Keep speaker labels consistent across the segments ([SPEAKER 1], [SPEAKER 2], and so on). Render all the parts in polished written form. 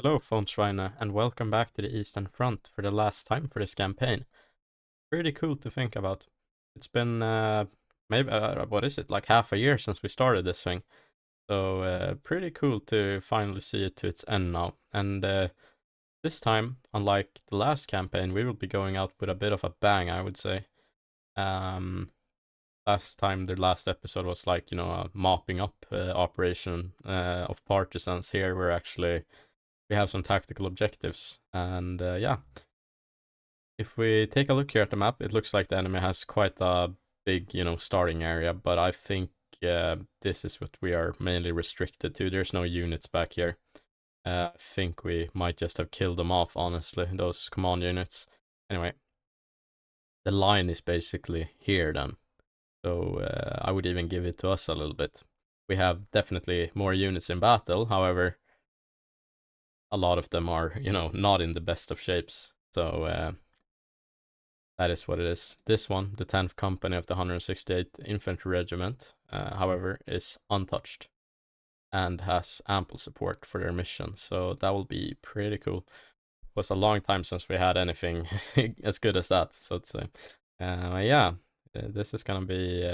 [SPEAKER 1] Hello, Schweine, and welcome back to the Eastern Front for the last time for this campaign. Pretty cool to think about. It's been maybe what is it, like half a year since we started this thing. So pretty cool to finally see it to its end now. And this time, unlike the last campaign, we will be going out with a bit of a bang, I would say. Last time, the last episode was like, a mopping up operation of partisans. Here we're actually we have some tactical objectives, and yeah, if we take a look here at the map, it looks like the enemy has quite a big, starting area, but I think this is what we are mainly restricted to. There's no units back here. I think we might just have killed them off, honestly, those command units. Anyway, the line is basically here then, so I would even give it to us a little bit. We have definitely more units in battle, however, a lot of them are, not in the best of shapes. So that is what it is. This one, the 10th Company of the 168th Infantry Regiment, however, is untouched and has ample support for their mission. So that will be pretty cool. It was a long time since we had anything as good as that, so to say. Yeah, this is going to be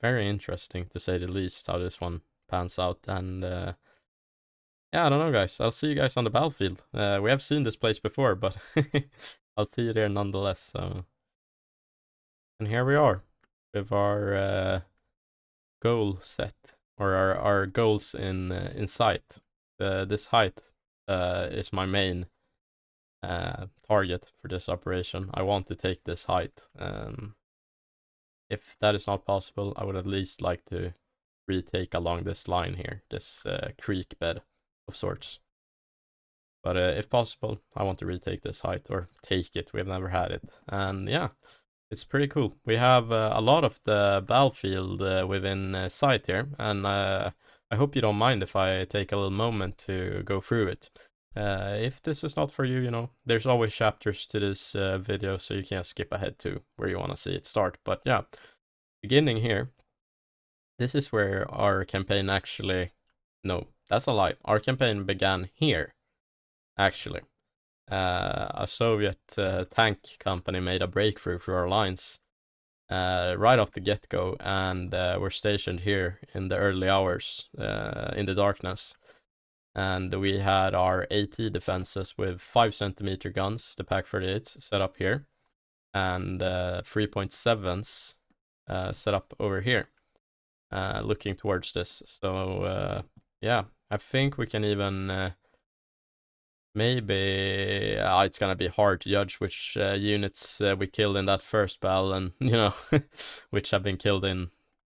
[SPEAKER 1] very interesting, to say the least, how this one pans out. And yeah, I don't know, guys. I'll see you guys on the battlefield. We have seen this place before, but I'll see you there nonetheless. So, and here we are with our goal set, or our goals in sight. This height is my main target for this operation. I want to take this height. If that is not possible, I would at least like to retake along this line here, this creek bed of sorts. But if possible, I want to retake this height, or take it. We've never had it. And yeah, it's pretty cool. We have a lot of the battlefield within sight here, and I hope you don't mind if I take a little moment to go through it. If this is not for you, there's always chapters to this video, so you can skip ahead to where you want to see it start. But yeah, beginning here, this is where our campaign actually... No, that's a lie. Our campaign began here, actually. A Soviet tank company made a breakthrough through our lines right off the get-go, and were stationed here in the early hours in the darkness. And we had our AT defenses with 5cm guns, the Pak 38s, set up here, and 3.7s set up over here, looking towards this. So yeah, I think we can even maybe it's gonna be hard to judge which units we killed in that first battle, and which have been killed in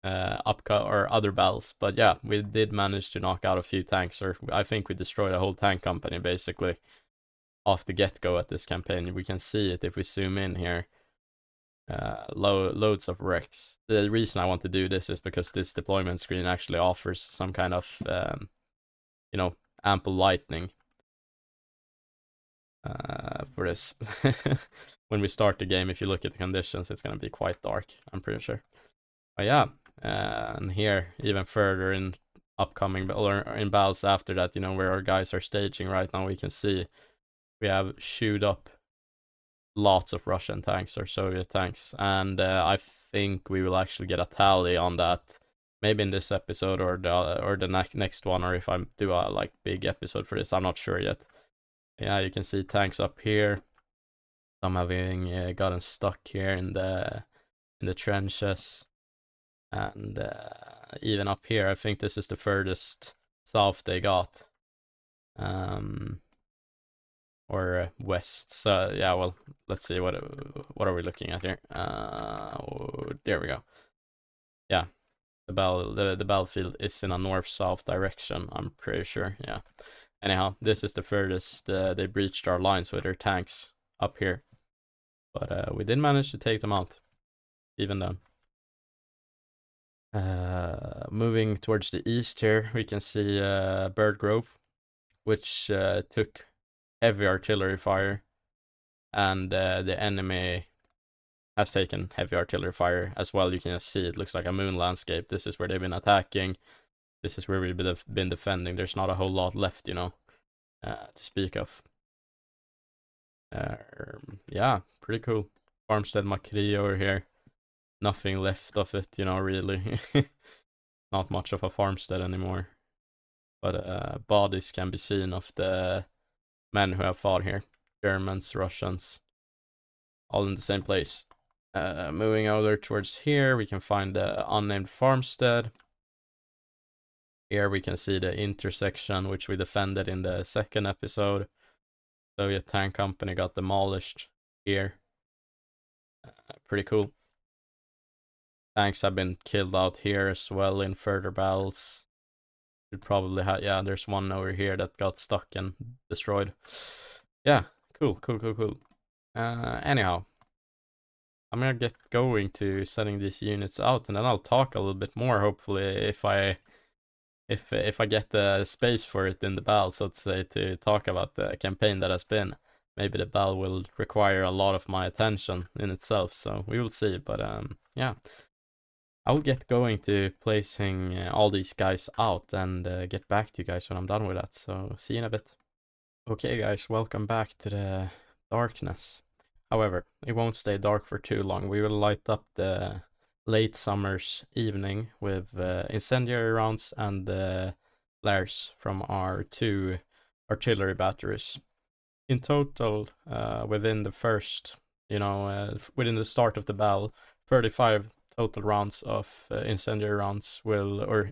[SPEAKER 1] or other battles. But yeah, we did manage to knock out a few tanks, or I think we destroyed a whole tank company basically off the get-go at this campaign. We can see it if we zoom in here. Loads of wrecks. The reason I want to do this is because this deployment screen actually offers some kind of ample lighting for this. When we start the game, if you look at the conditions, it's gonna be quite dark, I'm pretty sure. But yeah, and here even further in upcoming or in battles after that, where our guys are staging right now, we can see we have shoot up lots of Russian tanks or Soviet tanks, and I think we will actually get a tally on that, maybe in this episode or the next one, or if I do a big episode for this, I'm not sure yet. Yeah, you can see tanks up here, some having gotten stuck here in the trenches, and even up here, I think this is the furthest south they got, or west. So yeah, well, let's see, what are we looking at here? There we go. Yeah, the battlefield is in a north-south direction, I'm pretty sure. Yeah. Anyhow, this is the furthest they breached our lines with their tanks, up here. But we did manage to take them out, even then. Moving towards the east here, we can see Bird Grove, which took heavy artillery fire, and the enemy has taken heavy artillery fire as well. You can just see it looks like a moon landscape. This is where they've been attacking. This is where we've been defending. There's not a whole lot left, to speak of. Yeah, pretty cool. Farmstead Macri over here. Nothing left of it, you know, really. Not much of a farmstead anymore. But bodies can be seen of the men who have fought here. Germans, Russians, all in the same place. Moving over towards here, we can find the unnamed farmstead. Here we can see the intersection, which we defended in the second episode. Soviet tank company got demolished here. Pretty cool. Tanks have been killed out here as well in further battles. Should probably have, yeah, there's one over here that got stuck and destroyed. Yeah, cool. Anyhow, I'm gonna get going to setting these units out, and then I'll talk a little bit more, hopefully, if I get the space for it in the battle, so to say, to talk about the campaign that has been. Maybe the battle will require a lot of my attention in itself, so we will see. But yeah, I will get going to placing all these guys out and get back to you guys when I'm done with that. So see you in a bit. Okay, guys, welcome back to the darkness. However, it won't stay dark for too long. We will light up the late summer's evening with incendiary rounds and flares from our 2 artillery batteries. In total, within the first, within the start of the battle, 35 total rounds of incendiary rounds will, or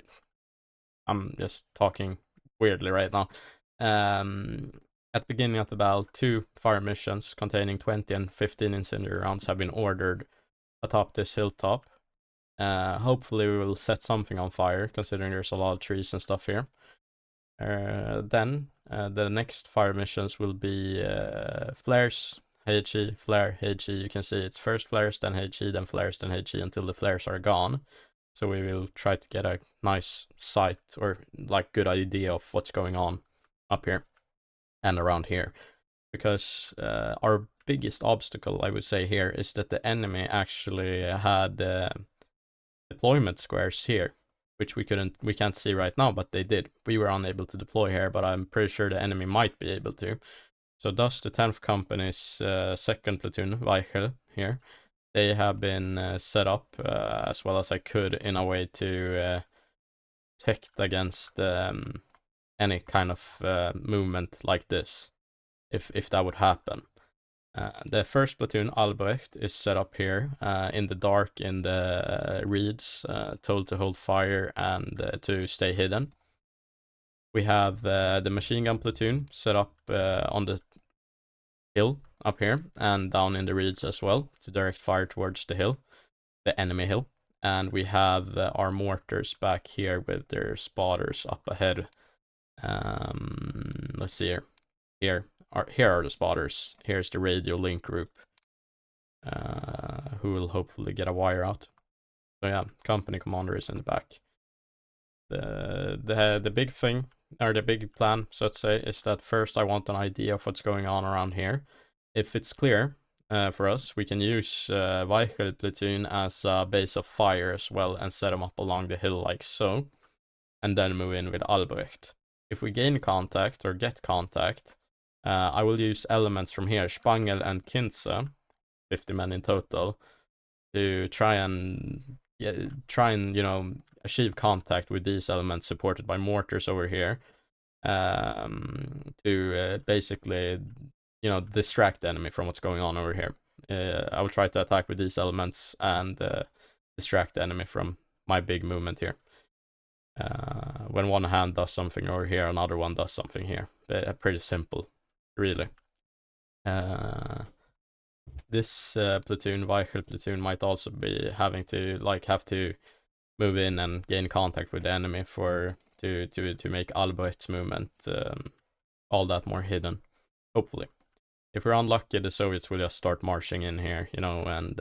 [SPEAKER 1] I'm just talking weirdly right now. At the beginning of the battle, 2 fire missions containing 20 and 15 incendiary rounds have been ordered atop this hilltop. Hopefully we will set something on fire, considering there's a lot of trees and stuff here. Then the next fire missions will be flares, HE, flare, HE. You can see it's first flares, then HE, then flares, then HE until the flares are gone. So we will try to get a nice sight or like good idea of what's going on up here and around here. Because our biggest obstacle, I would say, here is that the enemy actually had deployment squares here, which we can't see right now, but they did. We were unable to deploy here, but I'm pretty sure the enemy might be able to. So thus the 10th Company's 2nd Platoon, Weichel, here, they have been set up as well as I could in a way to protect against any kind of movement like this, if that would happen. The 1st Platoon, Albrecht, is set up here in the dark in the reeds, told to hold fire and to stay hidden. We have the Machine Gun Platoon set up on the hill up here and down in the reeds as well to direct fire towards the hill, the enemy hill. And we have our mortars back here with their spotters up ahead. Let's see here. Here are the spotters. Here's the radio link group, who will hopefully get a wire out. So yeah, company commander is in the back. The big thing, or the big plan, so to say, is that first I want an idea of what's going on around here. If it's clear for us, we can use Weichel platoon as a base of fire as well and set them up along the hill like so, and then move in with Albrecht. If we gain contact or get contact, I will use elements from here, Spangel and Kinze, 50 men in total, to try and achieve contact with these elements supported by mortars over here, to basically distract the enemy from what's going on over here. I will try to attack with these elements and distract the enemy from my big movement here. When one hand does something over here, another one does something here. Pretty simple, really. This platoon, Weichel platoon, might also be having to have to move in and gain contact with the enemy to make Albrecht's movement all that more hidden, hopefully. If we're unlucky, the Soviets will just start marching in here, and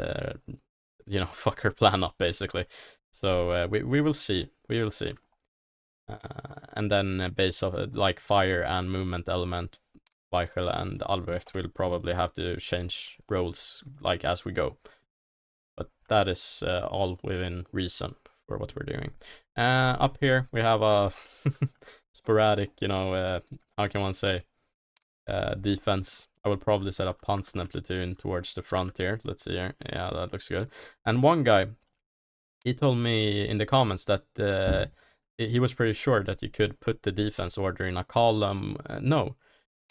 [SPEAKER 1] fuck her plan up, basically. So we will see. And then based off fire and movement element, Weichel and Albrecht will probably have to change roles as we go. But that is all within reason for what we're doing. Up here we have a sporadic, how can one say, defense. I will probably set up Pantsner platoon towards the front here. Let's see here. Yeah, that looks good. And one guy, he told me in the comments that he was pretty sure that you could put the defense order in a column. No.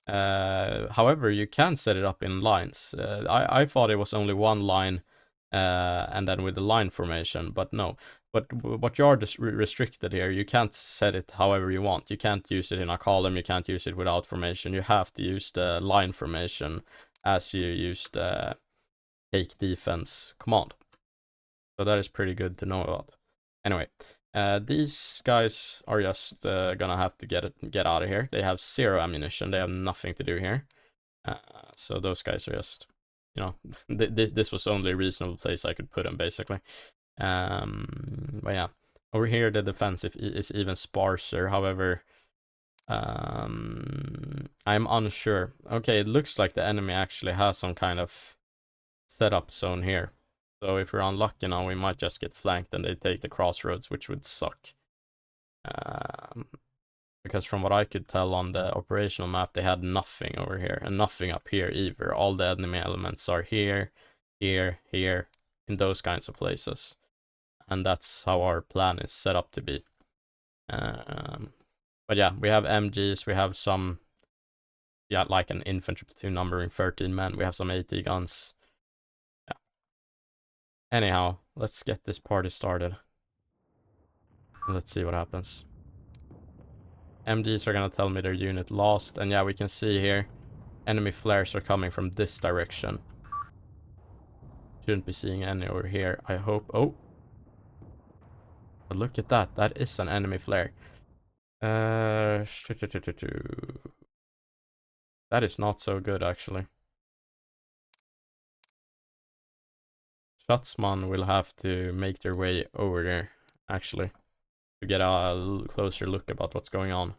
[SPEAKER 1] However, you can set it up in lines. I thought it was only one line and then with the line formation, but no. But what you are restricted here, you can't set it however you want. You can't use it in a column, you can't use it without formation. You have to use the line formation as you use the take defense command. So that is pretty good to know about. Anyway, these guys are just gonna have to get out of here. They have 0 ammunition. They have nothing to do here. So those guys are just, you know, this was only a reasonable place I could put them, basically. But yeah, over here the defense is even sparser. However, I'm unsure. Okay, it looks like the enemy actually has some kind of setup zone here. So if we're unlucky now, we might just get flanked and they take the crossroads, which would suck. Because from what I could tell on the operational map, they had nothing over here and nothing up here either. All the enemy elements are here, here, here, in those kinds of places. And that's how our plan is set up to be. But yeah, we have MGs, we have some, yeah, like an infantry platoon numbering 13 men. We have some AT guns. Yeah. Anyhow, let's get this party started. Let's see what happens. MGs are gonna tell me their unit lost, and yeah, we can see here enemy flares are coming from this direction. Shouldn't be seeing any over here, I hope. Oh, but look at that, that is an enemy flare. That is not so good, actually. Schutzmann will have to make their way over there, actually, to get a closer look about what's going on.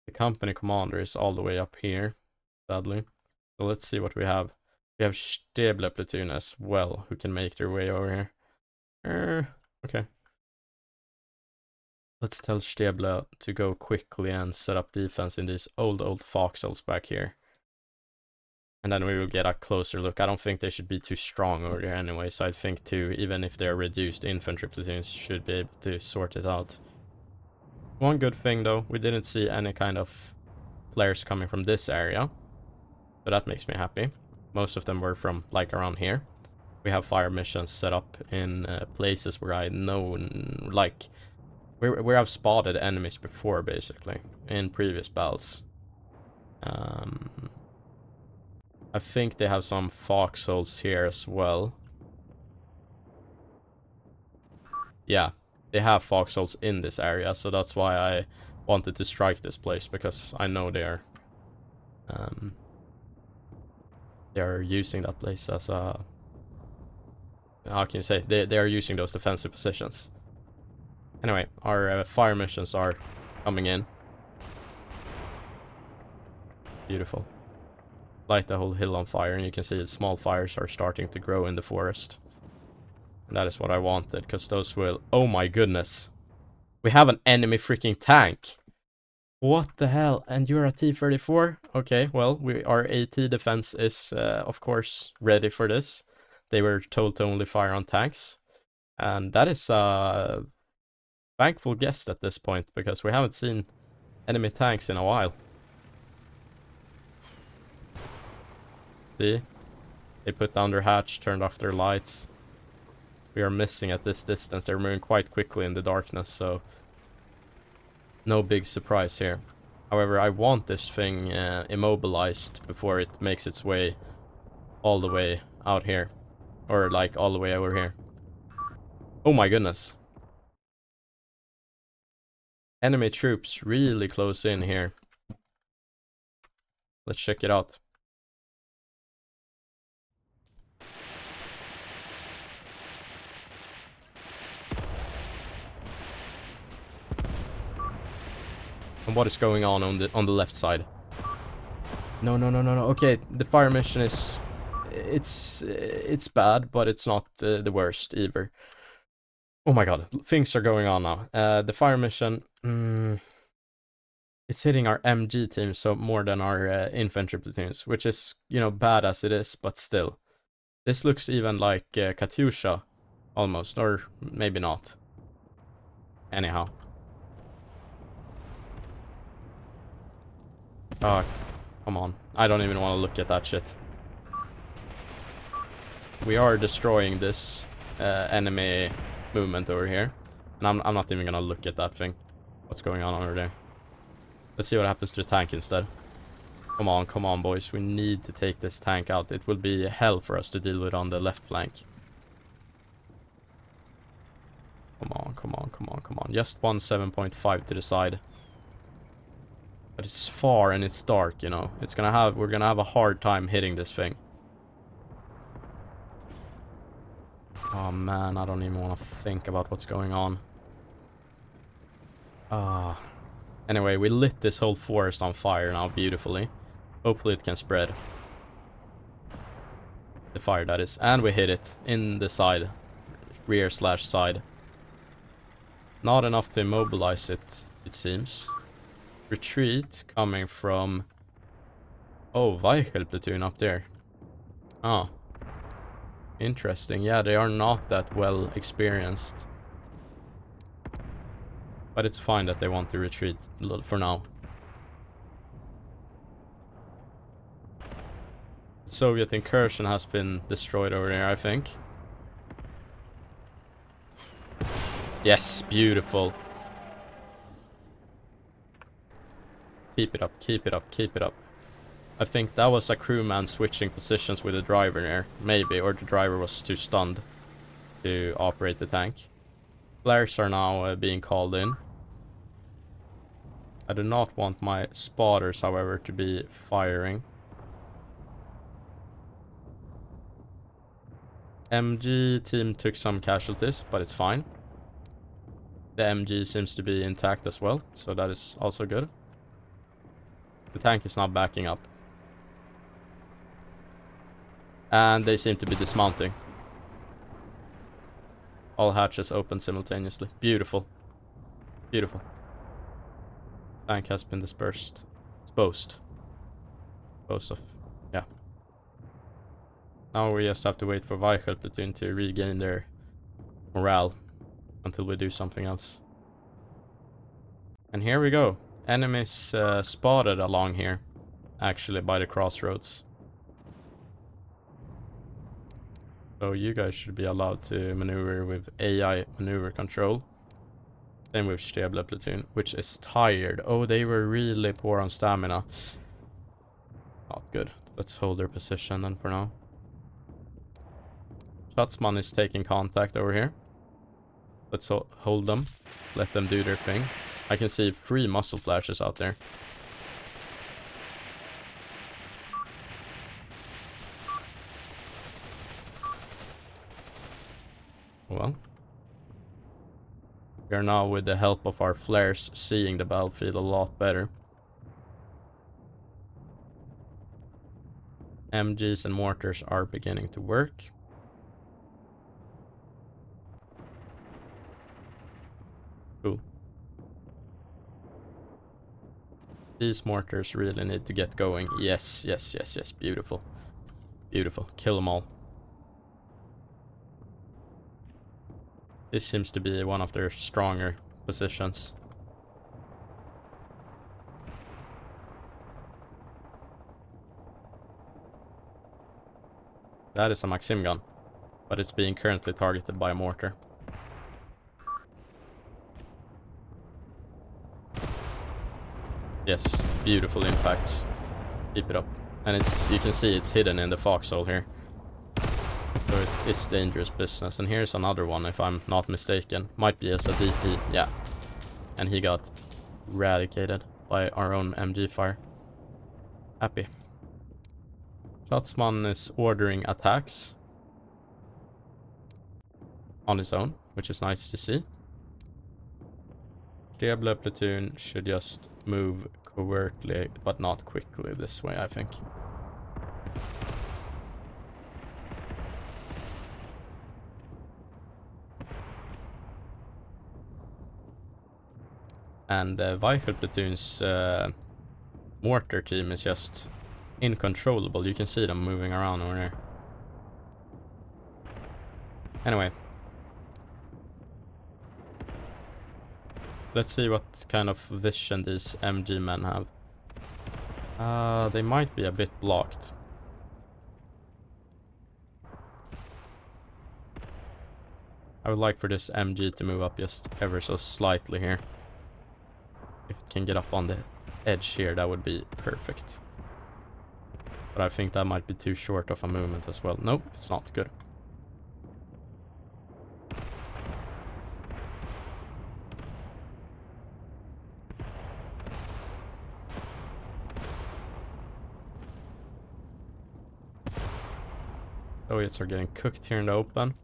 [SPEAKER 1] The company commander is all the way up here, sadly. So let's see what we have. We have Stäble platoon as well, who can make their way over here. Okay. Let's tell Stäble to go quickly and set up defense in these old foxholes back here. And then we will get a closer look. I don't think they should be too strong over there anyway, so I think too, even if they're reduced, infantry platoons should be able to sort it out. One good thing though, we didn't see any kind of flares coming from this area, so that makes me happy. Most of them were from like around here. We have fire missions set up in places where I know, like where I've spotted enemies before, basically in previous battles. I think they have some foxholes here as well. Yeah, they have foxholes in this area, so that's why I wanted to strike this place, because I know they are using that place as a, how can you say, they are using those defensive positions. Anyway, our fire missions are coming in. Beautiful. Light the whole hill on fire, and you can see small fires are starting to grow in the forest. And that is what I wanted, because those will... Oh my goodness. We have an enemy freaking tank. What the hell? And you're a T-34? Okay, well, our AT defense is, of course, ready for this. They were told to only fire on tanks. And that is a thankful guess at this point, because we haven't seen enemy tanks in a while. See? They put down their hatch, turned off their lights. We are missing at this distance. They're moving quite quickly in the darkness, so no big surprise here. However, I want this thing immobilized before it makes its way all the way out here. Or like all the way over here. Oh my goodness. Enemy troops really close in here. Let's check it out. And what is going on the left side? No. Okay, the fire mission is... It's bad, but it's not the worst either. Oh my god, things are going on now. The fire mission... It's hitting our MG team so more than our infantry platoons, which is, you know, bad as it is, but still. This looks even like Katyusha, almost, or maybe not. Anyhow. Oh, come on. I don't even want to look at that shit. We are destroying this enemy movement over here. And I'm not even gonna look at that thing. What's going on over there? Let's see what happens to the tank instead. Come on, boys. We need to take this tank out. It will be hell for us to deal with on the left flank. Come on. Just 17.5 to the side. But it's far and it's dark, you know. We're gonna have a hard time hitting this thing. Oh man, I don't even want to think about what's going on. Anyway, we lit this whole forest on fire now beautifully. Hopefully it can spread. The fire, that is. And we hit it in the side. Rear/side. Not enough to immobilize it, it seems. Retreat coming from... Oh, vehicle platoon up there. Oh. Interesting. Yeah, they are not that well experienced. But it's fine that they want to retreat for now. Soviet incursion has been destroyed over there, I think. Yes, beautiful. Keep it up. I think that was a crewman switching positions with the driver there. Maybe, or the driver was too stunned to operate the tank. Flares are now being called in. I do not want my spotters, however, to be firing. MG team took some casualties, but it's fine. The MG seems to be intact as well, so that is also good. The tank is not backing up. And they seem to be dismounting. All hatches open simultaneously. Beautiful. Beautiful. Tank has been dispersed. Disposed of. Yeah. Now we just have to wait for vehicle platoon to regain their morale until we do something else. And here we go. Enemies spotted along here, actually, by the crossroads. So you guys should be allowed to maneuver with AI maneuver control. Same with Stable platoon, which is tired. Oh, they were really poor on stamina. Not good. Let's hold their position then for now. Schutzmann is taking contact over here. Let's hold them. Let them do their thing. I can see 3 muzzle flashes out there. Well. We are now, with the help of our flares, seeing the battlefield a lot better. MGs and mortars are beginning to work. Cool. These mortars really need to get going. Yes. Beautiful. Beautiful. Kill them all. This seems to be one of their stronger positions. That is a Maxim gun, but it's being currently targeted by a mortar. Yes, beautiful impacts. Keep it up. And you can see it's hidden in the foxhole here. So it is dangerous business. And here's another one, if I'm not mistaken. Might be as a DP, yeah. And he got eradicated by our own MG fire. Happy. Schutzmann is ordering attacks on his own, which is nice to see. Stable platoon should just move covertly, but not quickly this way, I think. And vehicle platoon's mortar team is just uncontrollable. You can see them moving around over there. Anyway. Let's see what kind of vision these MG men have. They might be a bit blocked. I would like for this MG to move up just ever so slightly here. If it can get up on the edge here, that would be perfect. But I think that might be too short of a movement as well. Nope, it's not good. Soviets are getting cooked here in the open.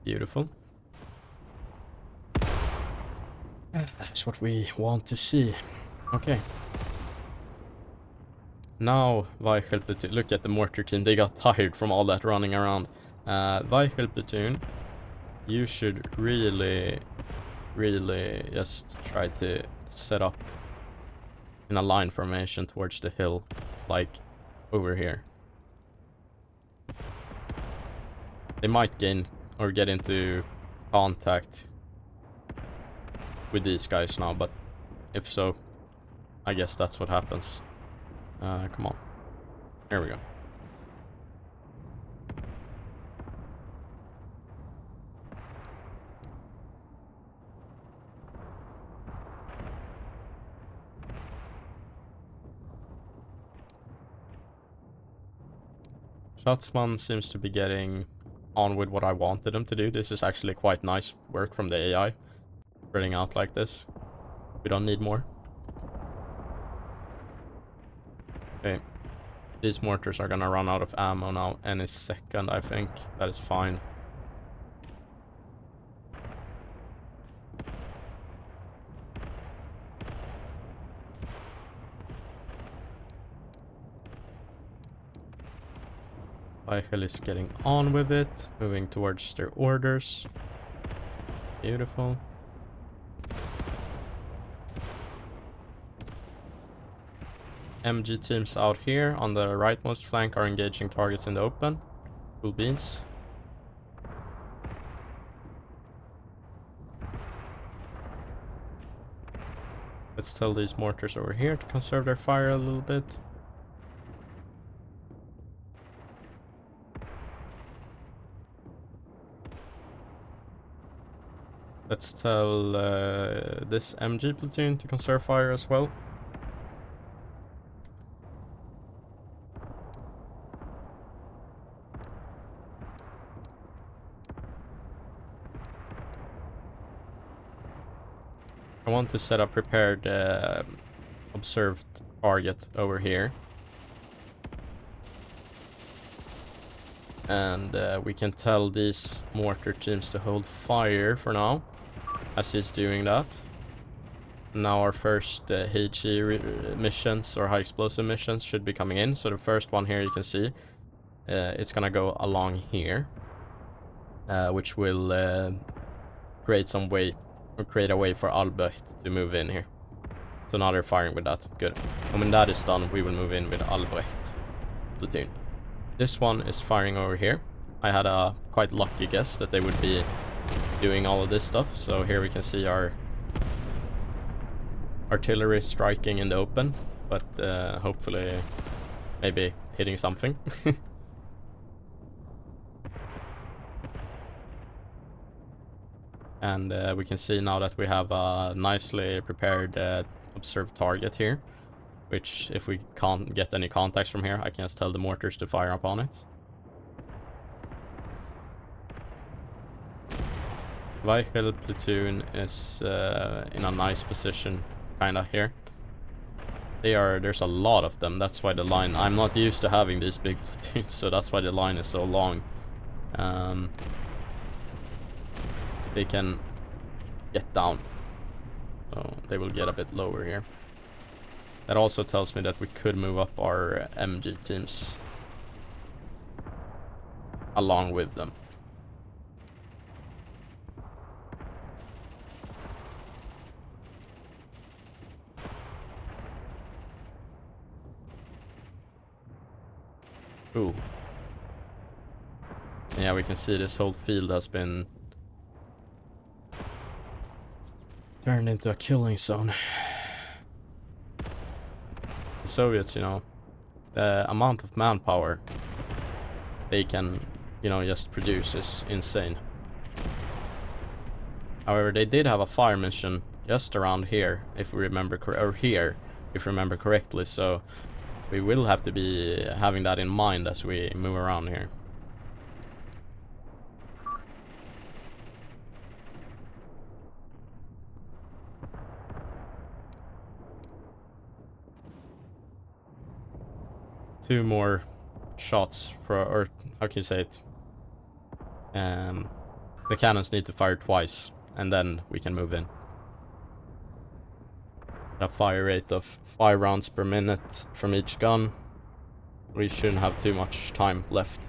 [SPEAKER 1] Beautiful. That's what we want to see. Okay. Now, vehicle platoon. Look at the mortar team. They got tired from all that running around. Vehicle platoon, you should really just try to set up in a line formation towards the hill, like over here. They might gain or get into contact with these guys now, but if so, I guess that's what happens. Come on. There we go. Schatzman seems to be getting on with what I wanted him to do. This is actually quite nice work from the AI. Spreading out like this. We don't need more. Okay. These mortars are gonna run out of ammo now any second, I think. That is fine. Vehicle is getting on with it, moving towards their orders. Beautiful. MG teams out here on the rightmost flank are engaging targets in the open. Cool beans. Let's tell these mortars over here to conserve their fire a little bit. Let's tell this MG platoon to conserve fire as well. I want to set up prepared observed target over here. And we can tell these mortar teams to hold fire for now, as he's doing that. Now our first HE missions or high explosive missions should be coming in. So the first one here you can see, it's gonna go along here, which will create some way, or create a way for Albrecht to move in here. So now they're firing with that. Good. And when that is done, we will move in with Albrecht platoon. This one is firing over here. I had a quite lucky guess that they would be doing all of this stuff. So here we can see our artillery striking in the open, but hopefully maybe hitting something. And we can see now that we have a nicely prepared observed target here, which if we can't get any contacts from here, I can just tell the mortars to fire upon it. Vehicle platoon is in a nice position, kinda here. There's a lot of them, that's why the line, I'm not used to having these big platoons, so that's why the line is so long. They can get down, so they will get a bit lower here. That also tells me that we could move up our MG teams along with them. Ooh. Yeah, we can see this whole field has been turned into a killing zone. The Soviets, you know, the amount of manpower they can, you know, just produce is insane. However, they did have a fire mission just around here, if we remember if we remember correctly, so we will have to be having that in mind as we move around here. Two more shots for, or how can you say it? The cannons need to fire twice, and then we can move in. A fire rate of 5 rounds per minute from each gun. We shouldn't have too much time left.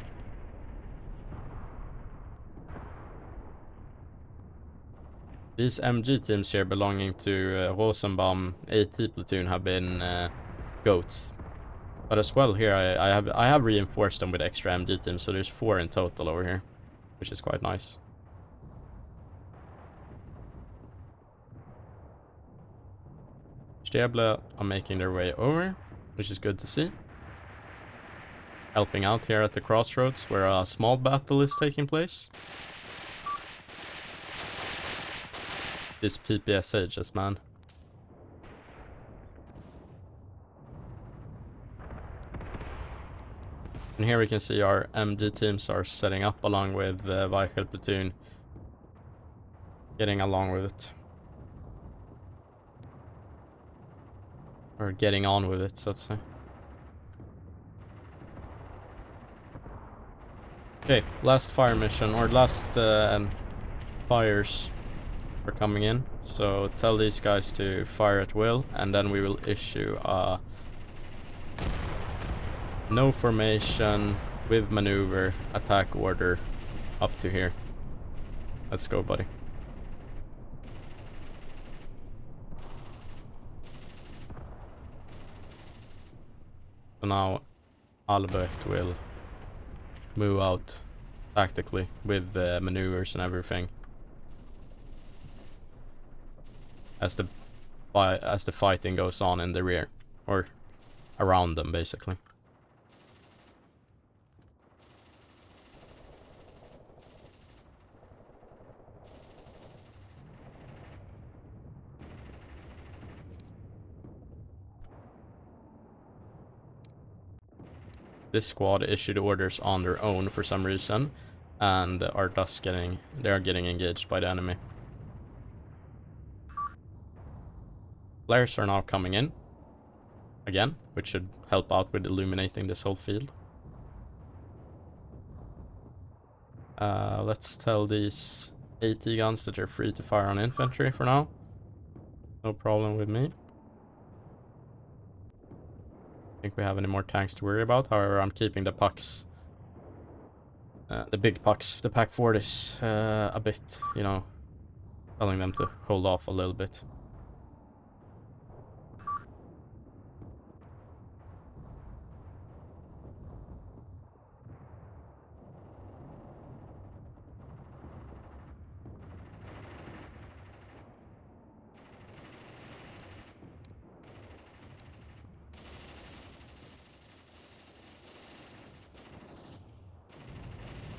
[SPEAKER 1] These MG teams here belonging to Rosenbaum AT platoon have been goats. But as well here I have reinforced them with extra MG teams, so there's 4 in total over here, which is quite nice. Stable are making their way over, which is good to see. Helping out here at the crossroads where a small battle is taking place. This PPSHs, man. And here we can see our MG teams are setting up along with the vehicle platoon. Getting along with it. Or getting on with it, so to say. Okay, last fire mission, or last fires are coming in. So tell these guys to fire at will, and then we will issue a no formation with maneuver attack order up to here. Let's go, buddy. So now Albrecht will move out tactically with the maneuvers and everything as the fighting goes on in the rear, or around them basically. This squad issued orders on their own for some reason, and are thus getting engaged by the enemy. Flares are now coming in again, which should help out with illuminating this whole field. Let's tell these AT guns that they're free to fire on infantry for now. No problem with me. Think we have any more tanks to worry about. However, I'm keeping the pucks, the big pucks, the Pack 40s, a bit, you know, telling them to hold off a little bit.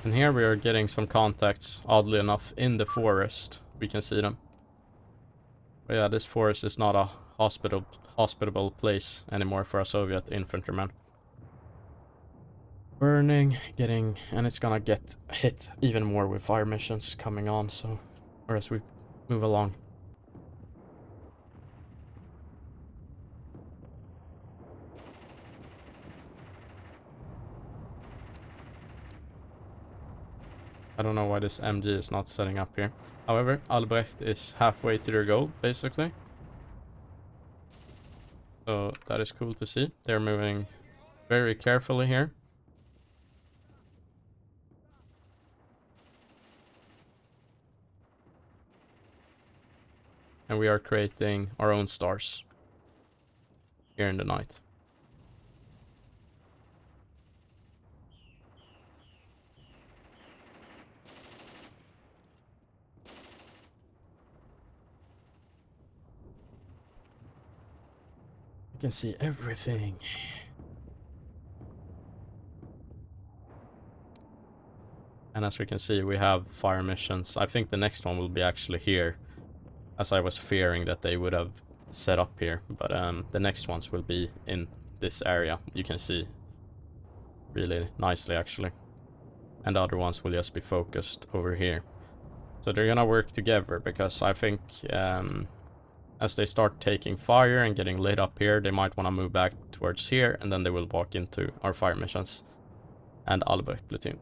[SPEAKER 1] And here we are getting some contacts, oddly enough, in the forest. We can see them. But yeah, this forest is not a hospitable place anymore for a Soviet infantryman. Burning, and it's gonna get hit even more with fire missions coming on, so, or as we move along. I don't know why this MG is not setting up here. However, Albrecht is halfway to their goal, basically. So that is cool to see. They're moving very carefully here. And we are creating our own stars here in the night. You can see everything. And as we can see, we have fire missions. I think the next one will be actually here, as I was fearing that they would have set up here. But the next ones will be in this area. You can see really nicely, actually. And the other ones will just be focused over here. So they're gonna work together, because I think as they start taking fire and getting lit up here, they might want to move back towards here, and then they will walk into our fire missions and Albrecht platoon.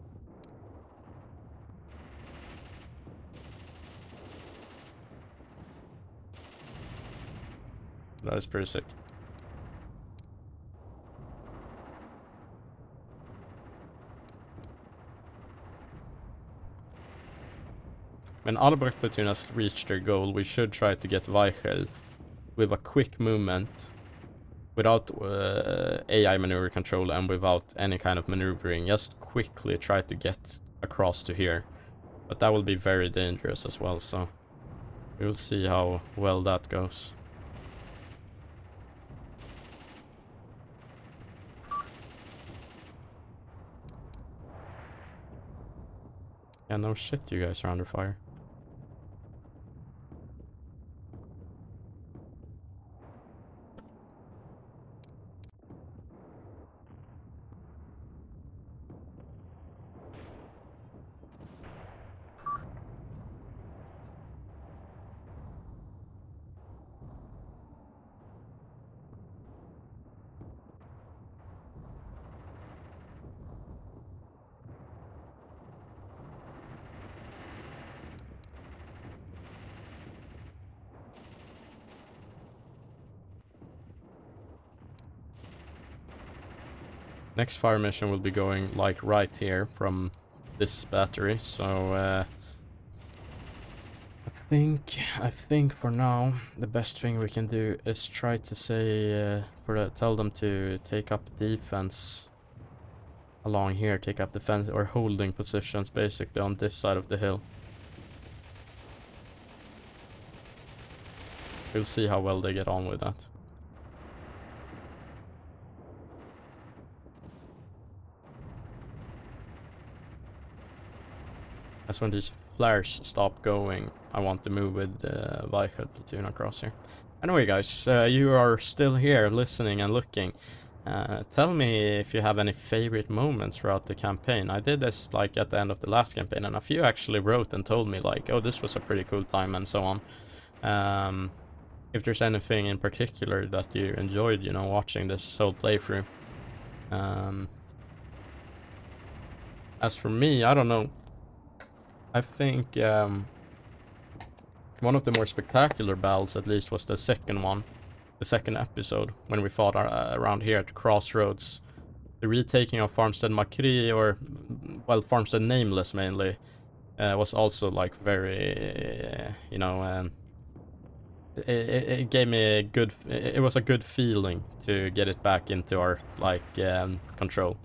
[SPEAKER 1] That is pretty sick. When Albrecht platoon has reached their goal, we should try to get Weichel with a quick movement, without AI maneuver control and without any kind of maneuvering. Just quickly try to get across to here. But that will be very dangerous as well, so we will see how well that goes. Yeah, no shit, you guys are under fire. Next fire mission will be going like right here from this battery, so I think for now the best thing we can do is try to say tell them to take up defense along here, take up defense or holding positions basically on this side of the hill. We'll see how well they get on with that. As when these flares stop going, I want to move with the Weichel platoon across here. Anyway, guys, you are still here listening and looking. Tell me if you have any favorite moments throughout the campaign. I did this like at the end of the last campaign, and a few actually wrote and told me like, oh, this was a pretty cool time and so on. If there's anything in particular that you enjoyed, you know, watching this whole playthrough. As for me, I don't know. I think one of the more spectacular battles, at least, was the second one. The second episode, when we fought around here at the crossroads. The retaking of Farmstead Macri, or, well, Farmstead Nameless mainly, was also, like, very, you know, it gave me a good, it was a good feeling to get it back into our, like, control.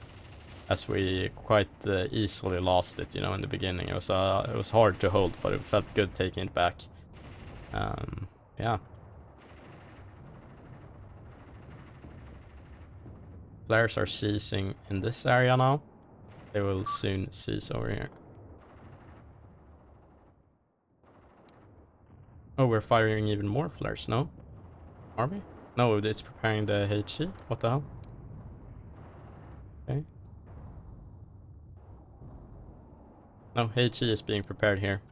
[SPEAKER 1] As we quite easily lost it, you know, in the beginning. It was hard to hold, but it felt good taking it back. Yeah. Flares are ceasing in this area now. They will soon cease over here. Oh, we're firing even more flares, no? Are we? No, it's preparing the HE? What the hell? Okay. No, HE is being prepared here.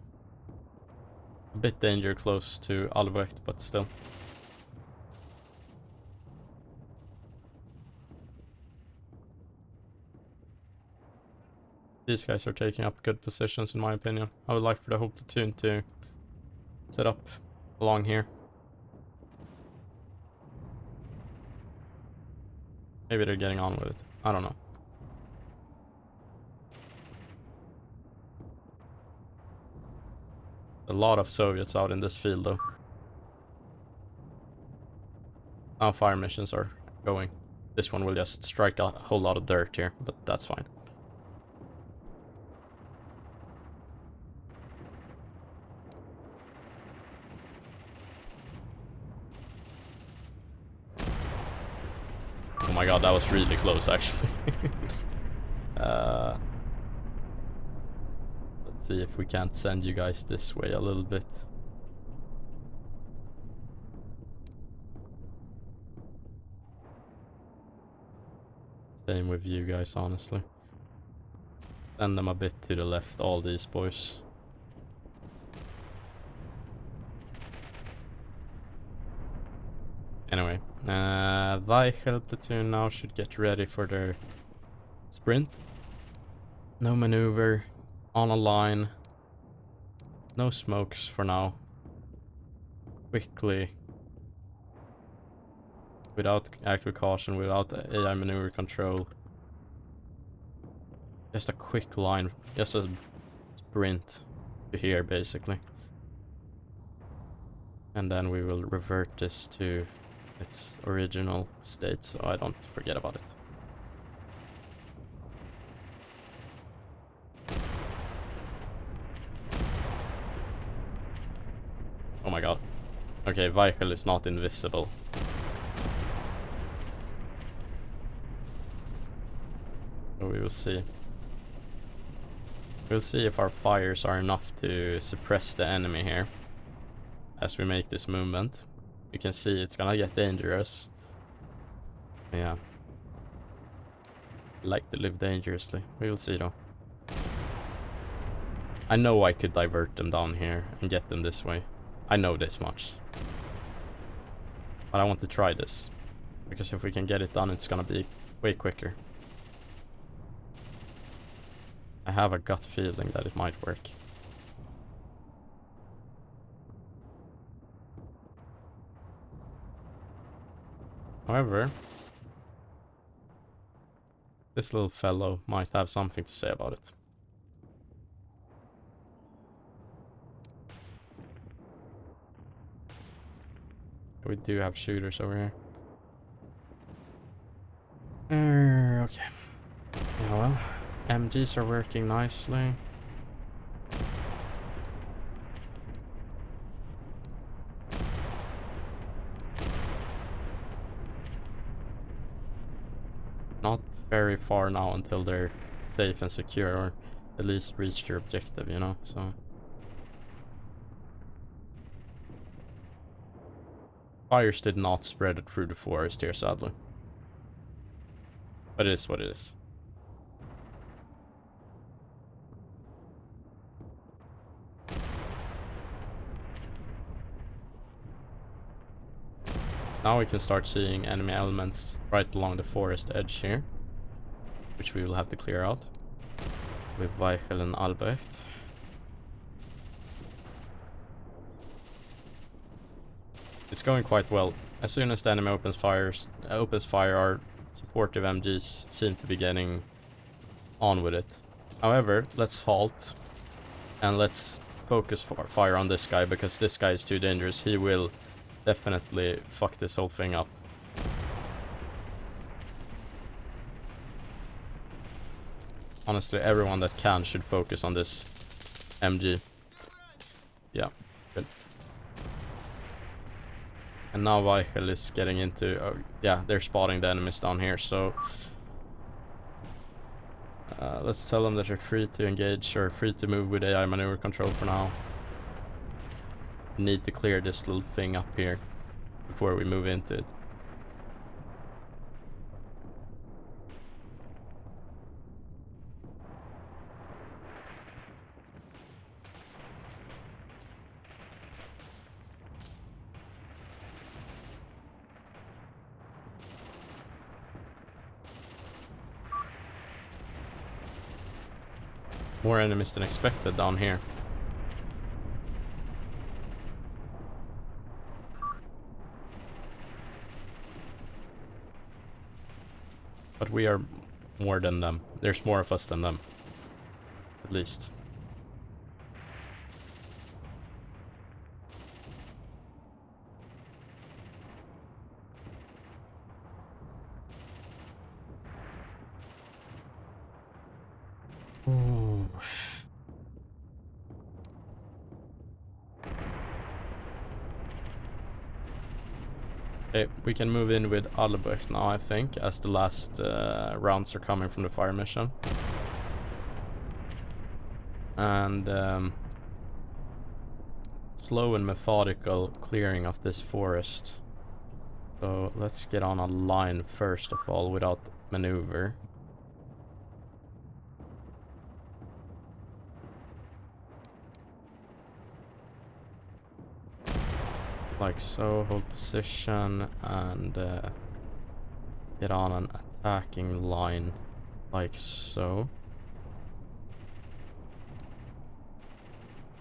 [SPEAKER 1] A bit danger close to Albrecht, but still. These guys are taking up good positions in my opinion. I would like for the whole platoon to set up along here. Maybe they're getting on with it. I don't know. A lot of Soviets out in this field though. Now fire missions are going. This one will just strike a whole lot of dirt here, but that's fine. Oh my god, that was really close actually. Let's see if we can't send you guys this way a little bit. Same with you guys, honestly. Send them a bit to the left, all these boys. Anyway, Vehicle platoon now should get ready for their sprint. No maneuver, on a line. No smokes for now. Quickly. Without active caution, without AI maneuver control. Just a quick line, just a sprint to here basically. And then we will revert this to its original state so I don't forget about it. Oh my god. Okay, vehicle is not invisible. So we will see. We'll see if our fires are enough to suppress the enemy here. As we make this movement. You can see it's gonna get dangerous. Yeah. Like to live dangerously. We will see though. I know I could divert them down here and get them this way. I know this much. But I want to try this. Because if we can get it done, it's gonna be way quicker. I have a gut feeling that it might work. However, this little fellow might have something to say about it. We do have shooters over here. Okay. Yeah, well, MGs are working nicely. Not very far now until they're safe and secure, or at least reach their objective, you know, so. Fires did not spread it through the forest here, sadly. But it is what it is. Now we can start seeing enemy elements right along the forest edge here, which we will have to clear out with Weichel and Albrecht. It's going quite well. As soon as the enemy opens fire, our supportive MGs seem to be getting on with it. However, let's halt and let's focus fire on this guy, because this guy is too dangerous. He will definitely fuck this whole thing up. Honestly, everyone that can should focus on this MG. Yeah, good. And now Weichel is getting into... yeah, they're spotting the enemies down here, so... let's tell them that they're free to engage or free to move with AI maneuver control for now. Need to clear this little thing up here before we move into it. More enemies than expected down here. But we are more than them. There's more of us than them. At least. Ooh. Okay, we can move in with Albrecht now, I think, as the last rounds are coming from the fire mission. And slow and methodical clearing of this forest. So let's get on a line first of all without maneuver. Like so, hold position and get on an attacking line like so.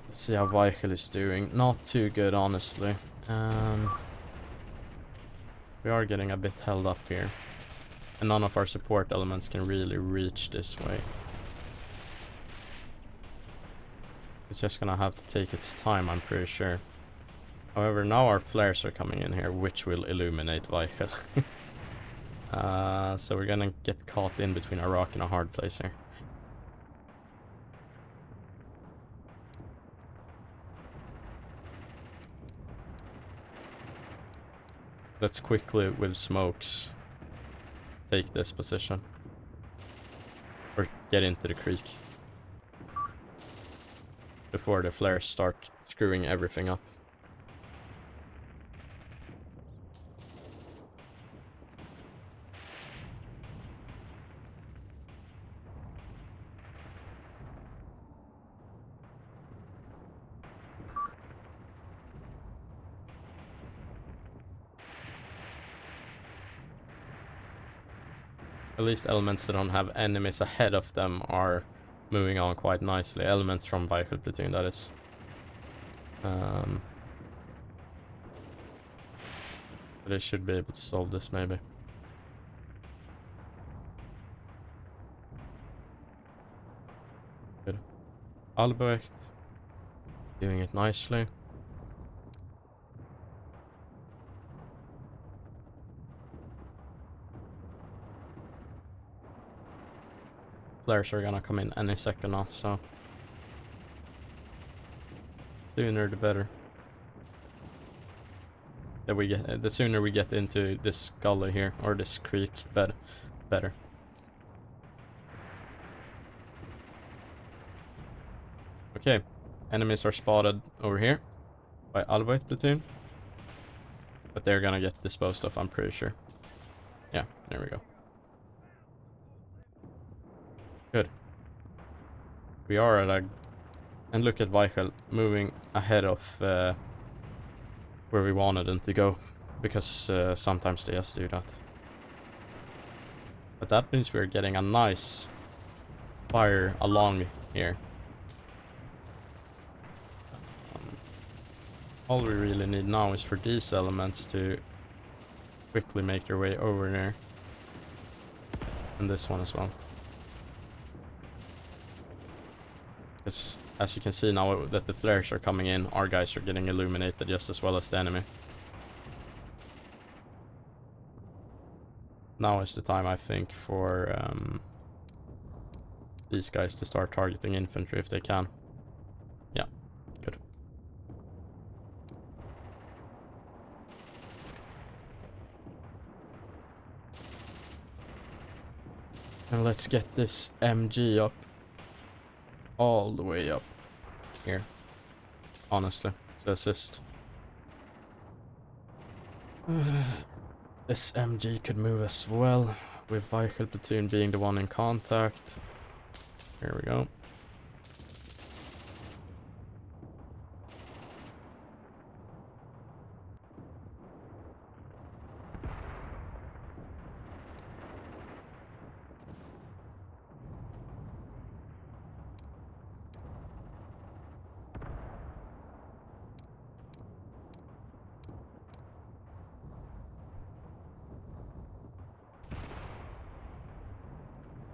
[SPEAKER 1] Let's see how Weichel is doing. Not too good, honestly. We are getting a bit held up here. And none of our support elements can really reach this way. It's just gonna have to take its time, I'm pretty sure. However, now our flares are coming in here, which will illuminate Weichel. So we're gonna get caught in between a rock and a hard place here. Let's quickly, with smokes, take this position. Or get into the creek. Before the flares start screwing everything up. At least elements that don't have enemies ahead of them are moving on quite nicely. Elements from Weichel platoon, that is. But they should be able to solve this, maybe. Good. Albrecht doing it nicely. Flares are gonna come in any second now, so sooner the better. That we get, the sooner we get into this gully here or this creek bed, better. Okay, enemies are spotted over here by Albrecht platoon, but they're gonna get disposed of, I'm pretty sure. Yeah, there we go. Good. We are at a... And look at Weichel moving ahead of where we wanted them to go. Because sometimes they just do that. But that means we're getting a nice fire along here. All we really need now is for these elements to quickly make their way over there. And this one as well. Because as you can see now that the flares are coming in, our guys are getting illuminated just as well as the enemy. Now is the time, I think, for these guys to start targeting infantry if they can. Yeah, good. And let's get this MG up. All the way up here, honestly, to assist. This MG could move as well, with Weichel platoon being the one in contact. Here we go.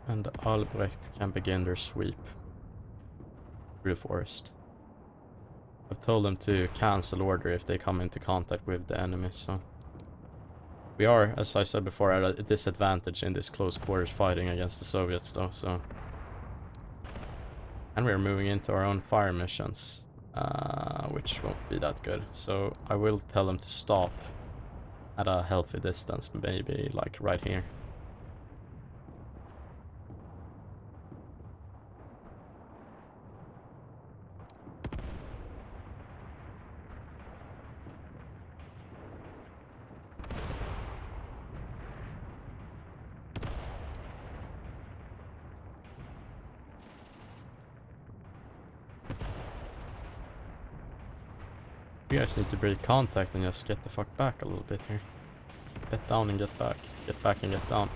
[SPEAKER 1] And Albrecht can begin their sweep through the forest. I've told them to cancel order if they come into contact with the enemy, so... We are, as I said before, at a disadvantage in this close quarters fighting against the Soviets though, so... And we're moving into our own fire missions, which won't be that good. So I will tell them to stop at a healthy distance, maybe like right here. You guys need to break contact and just get the fuck back a little bit here. Get down and get back. Get back and get down.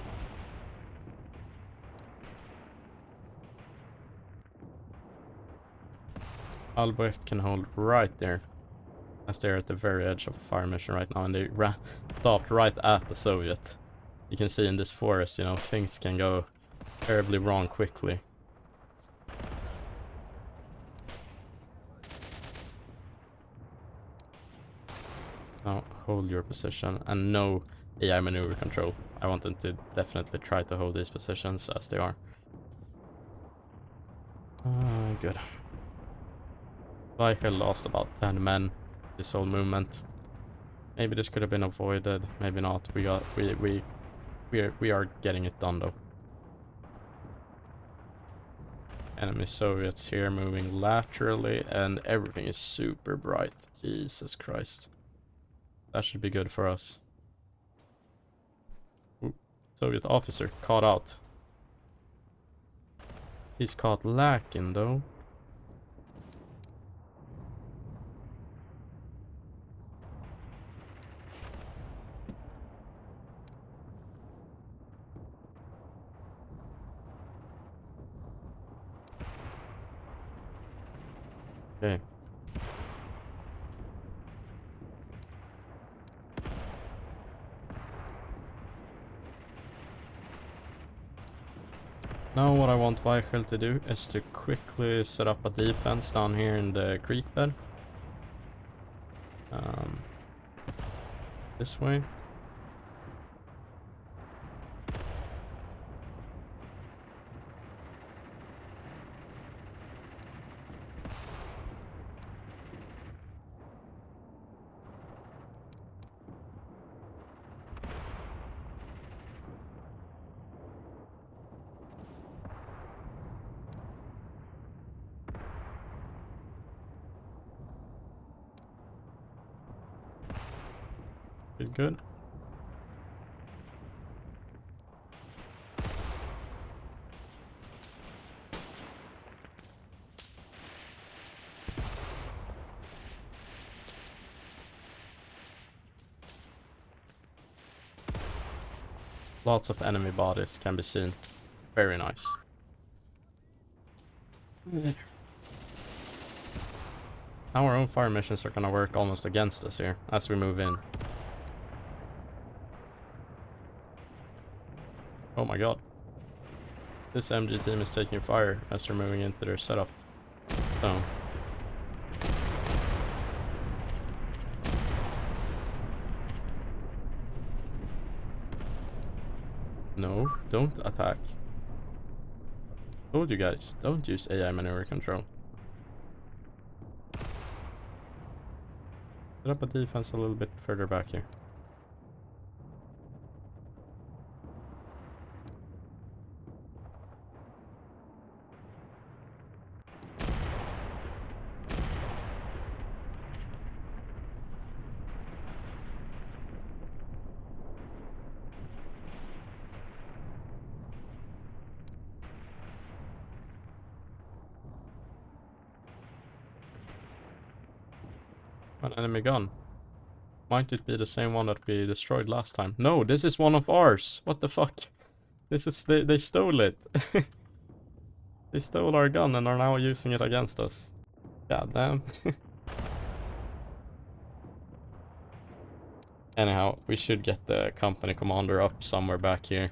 [SPEAKER 1] Albrecht can hold right there, as they're at the very edge of a fire mission right now, and they stopped right at the Soviet. You can see in this forest, you know, things can go terribly wrong quickly. Now hold your position, and no AI maneuver control. I want them to definitely try to hold these positions as they are. Good. Weichel lost about 10 men this whole movement. Maybe this could have been avoided, maybe not. We are getting it done though. Enemy Soviets here moving laterally, and everything is super bright. Jesus Christ. That should be good for us. Ooh, Soviet officer caught out. He's caught lacking though. Okay. Now what I want Weichel to do is to quickly set up a defense down here in the creek bed. This way. Good. Lots of enemy bodies can be seen. Very nice. Now our own fire missions are gonna work almost against us here as we move in. Oh my god. This MG team is taking fire as they're moving into their setup zone. No, don't attack. Told you guys, don't use AI maneuver control. Set up a defense a little bit further back here. An enemy gun. Might it be the same one that we destroyed last time? No, this is one of ours. What the fuck? This is they stole it. They stole our gun and are now using it against us. God damn. Anyhow, we should get the company commander up somewhere back here.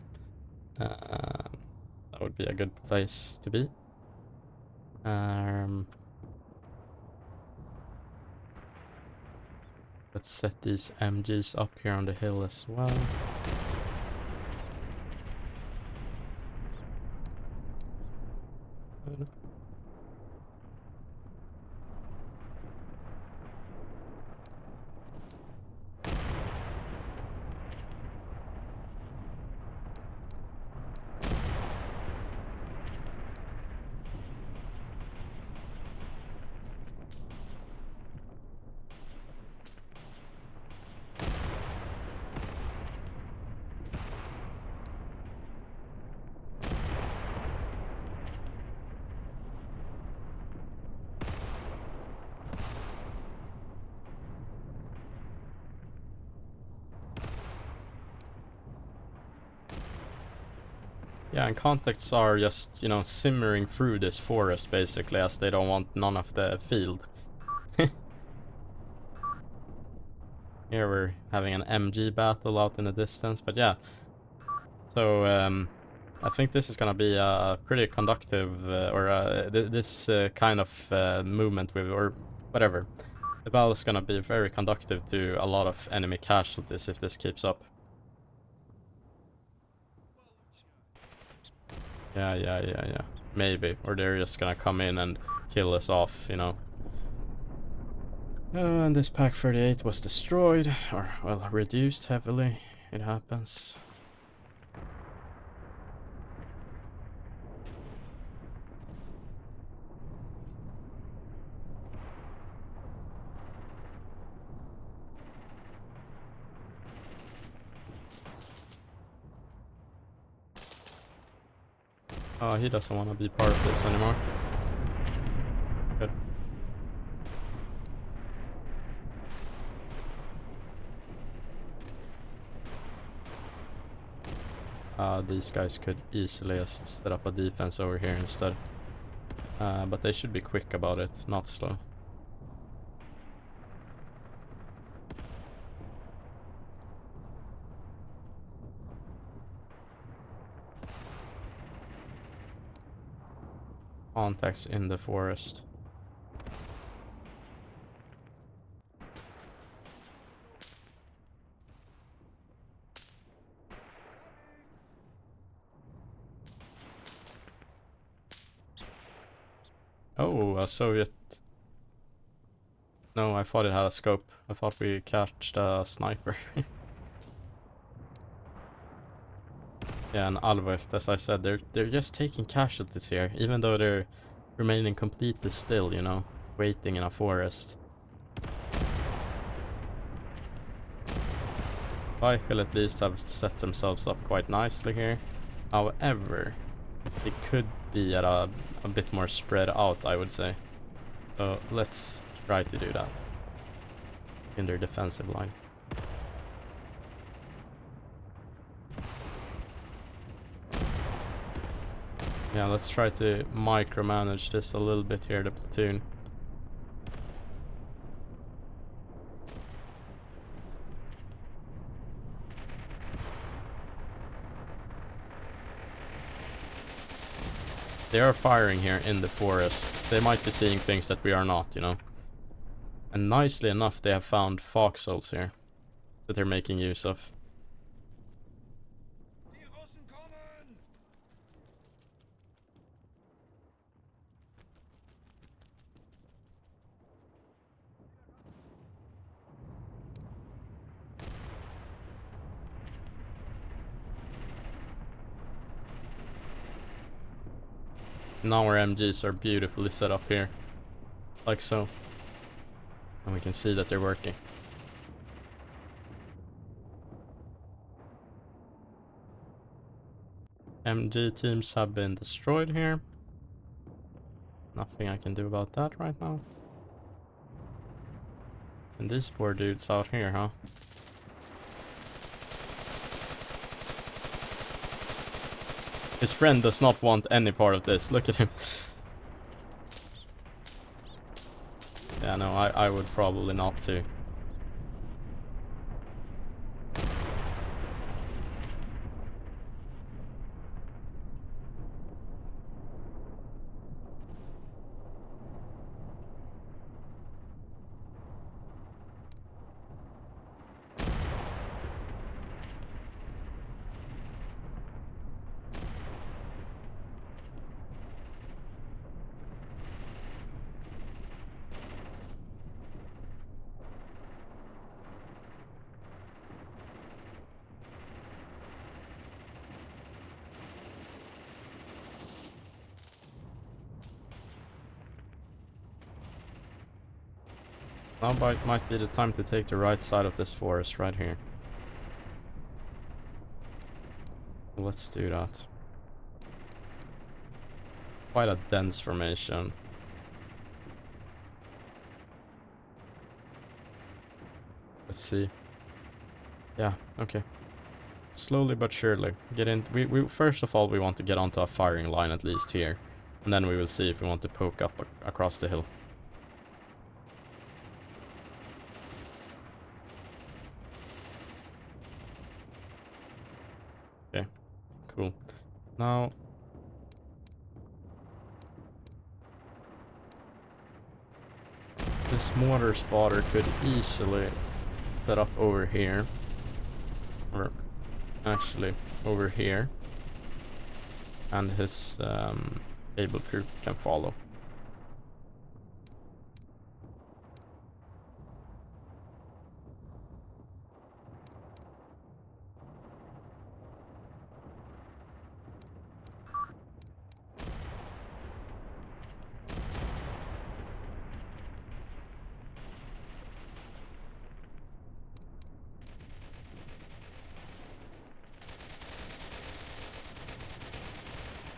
[SPEAKER 1] That would be a good place to be. Let's set these MGs up here on the hill as well. Yeah, and contacts are just, you know, simmering through this forest basically, as they don't want none of the field. Here we're having an MG battle out in the distance, but yeah. So, I think this is gonna be a pretty conductive, this kind of movement with, or whatever. The battle is gonna be very conductive to a lot of enemy casualties if this keeps up. Yeah. Maybe. Or they're just gonna come in and kill us off, you know. And this Pack 38 was destroyed, or, well, reduced heavily. It happens. Oh, he doesn't want to be part of this anymore. Good. These guys could easily just set up a defense over here instead. But they should be quick about it, not slow. Contacts in the forest. Oh, a Soviet. No, I thought it had a scope. I thought we catched a sniper. Yeah, and Albrecht, as I said, they're just taking casualties here, even though they're remaining completely still, you know, waiting in a forest. Michael at least have set themselves up quite nicely here. However, it could be at a bit more spread out, I would say. So let's try to do that in their defensive line. Yeah, let's try to micromanage this a little bit here, the platoon. They are firing here in the forest. They might be seeing things that we are not, you know. And nicely enough, they have found foxholes here that they're making use of. Now our MGs are beautifully set up here. Like so. And we can see that they're working. MG teams have been destroyed here. Nothing I can do about that right now. And these poor dudes out here, huh? His friend does not want any part of this. Look at him. Yeah, no, I would probably not too. Now might be the time to take the right side of this forest right here. Let's do that. Quite a dense formation. Let's see. Yeah, okay. Slowly but surely. Get in. We first of all, we want to get onto a firing line at least here. And then we will see if we want to poke up across the hill. Okay, cool. Now... this mortar spotter could easily set up over here. Or actually over here. And his cable crew can follow.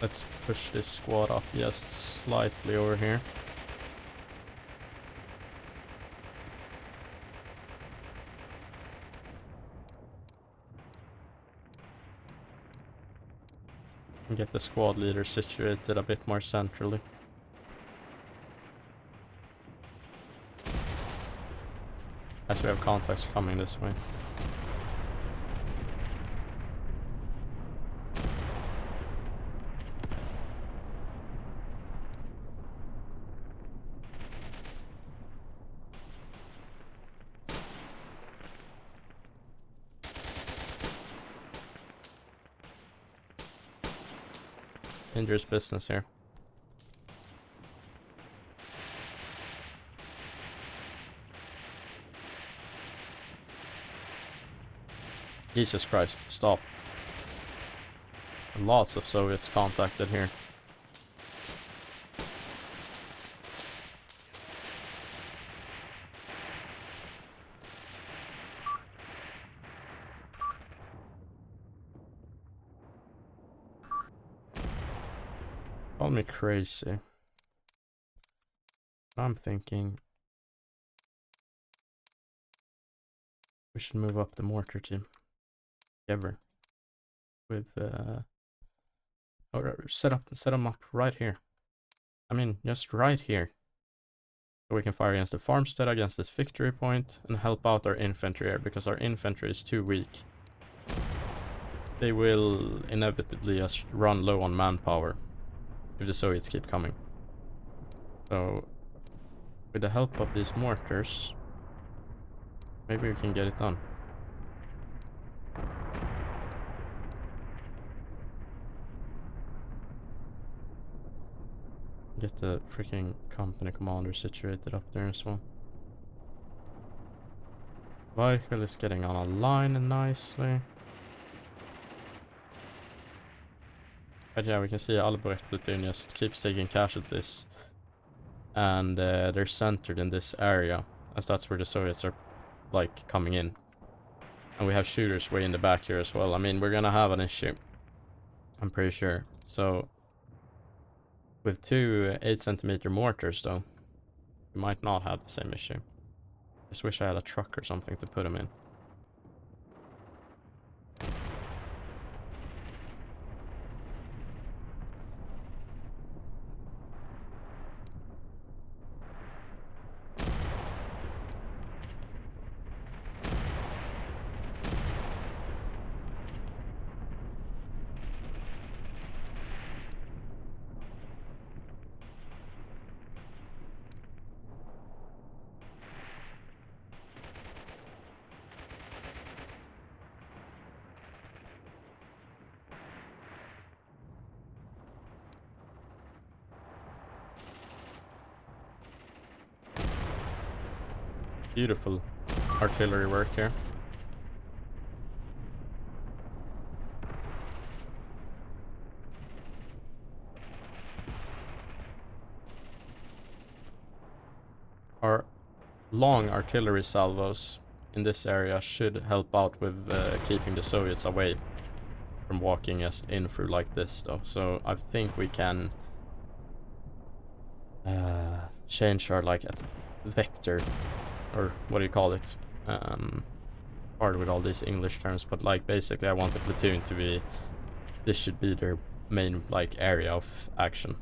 [SPEAKER 1] Let's push this squad up just slightly over here. And get the squad leader situated a bit more centrally. As we have contacts coming this way. Dangerous business here. Jesus Christ, stop. Lots of Soviets contacted here. Call me crazy. I'm thinking we should move up the mortar team. Ever. With or set them up right here. I mean, just right here. So we can fire against the farmstead, against this victory point, and help out our infantry here, because our infantry is too weak. They will inevitably just run low on manpower if the Soviets keep coming. So, with the help of these mortars, maybe we can get it done. Get the freaking company commander situated up there as well. Vehicle is getting on a line nicely. But yeah, we can see Albrecht platoon just keeps taking casualties. And they're centered in this area, as that's where the Soviets are, like, coming in. And we have shooters way in the back here as well. I mean, we're gonna have an issue. I'm pretty sure. So, with two 8cm mortars, though, we might not have the same issue. Just wish I had a truck or something to put them in. Beautiful artillery work here. Our long artillery salvos in this area should help out with keeping the Soviets away from walking us in through like this, though. So I think we can change our, like, vector, or what do you call it? hard with all these English terms, but like basically I want the platoon to be, this should be their main like area of action.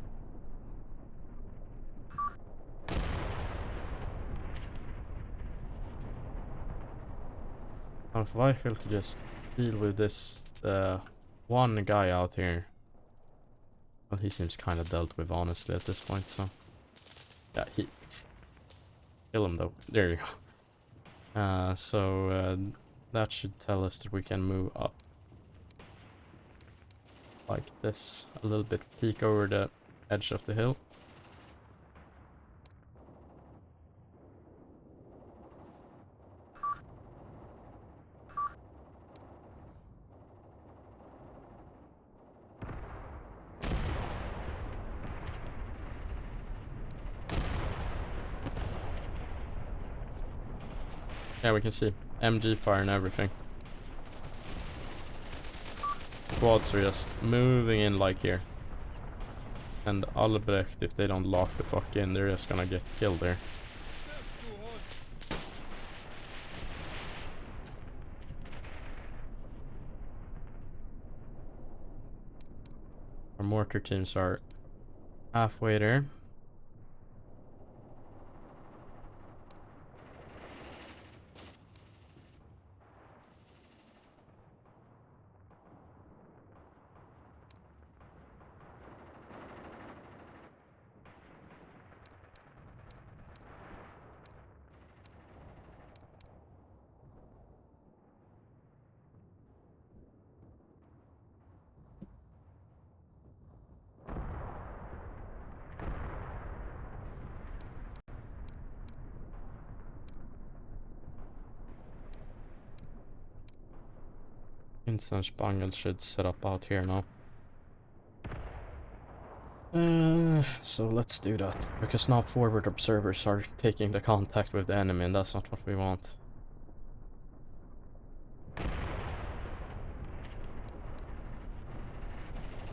[SPEAKER 1] Now if Weichel could just deal with this one guy out here. Well, he seems kind of dealt with honestly at this point, so yeah, he kill him though. There you go. So that should tell us that we can move up like this a little bit, peek over the edge of the hill. Yeah, we can see MG fire and everything. Squads are just moving in like here. And Albrecht, if they don't lock the fuck in, they're just gonna get killed there. Our mortar teams are halfway there. Instant Spangel should set up out here now. So let's do that, because now forward observers are taking the contact with the enemy, and that's not what we want.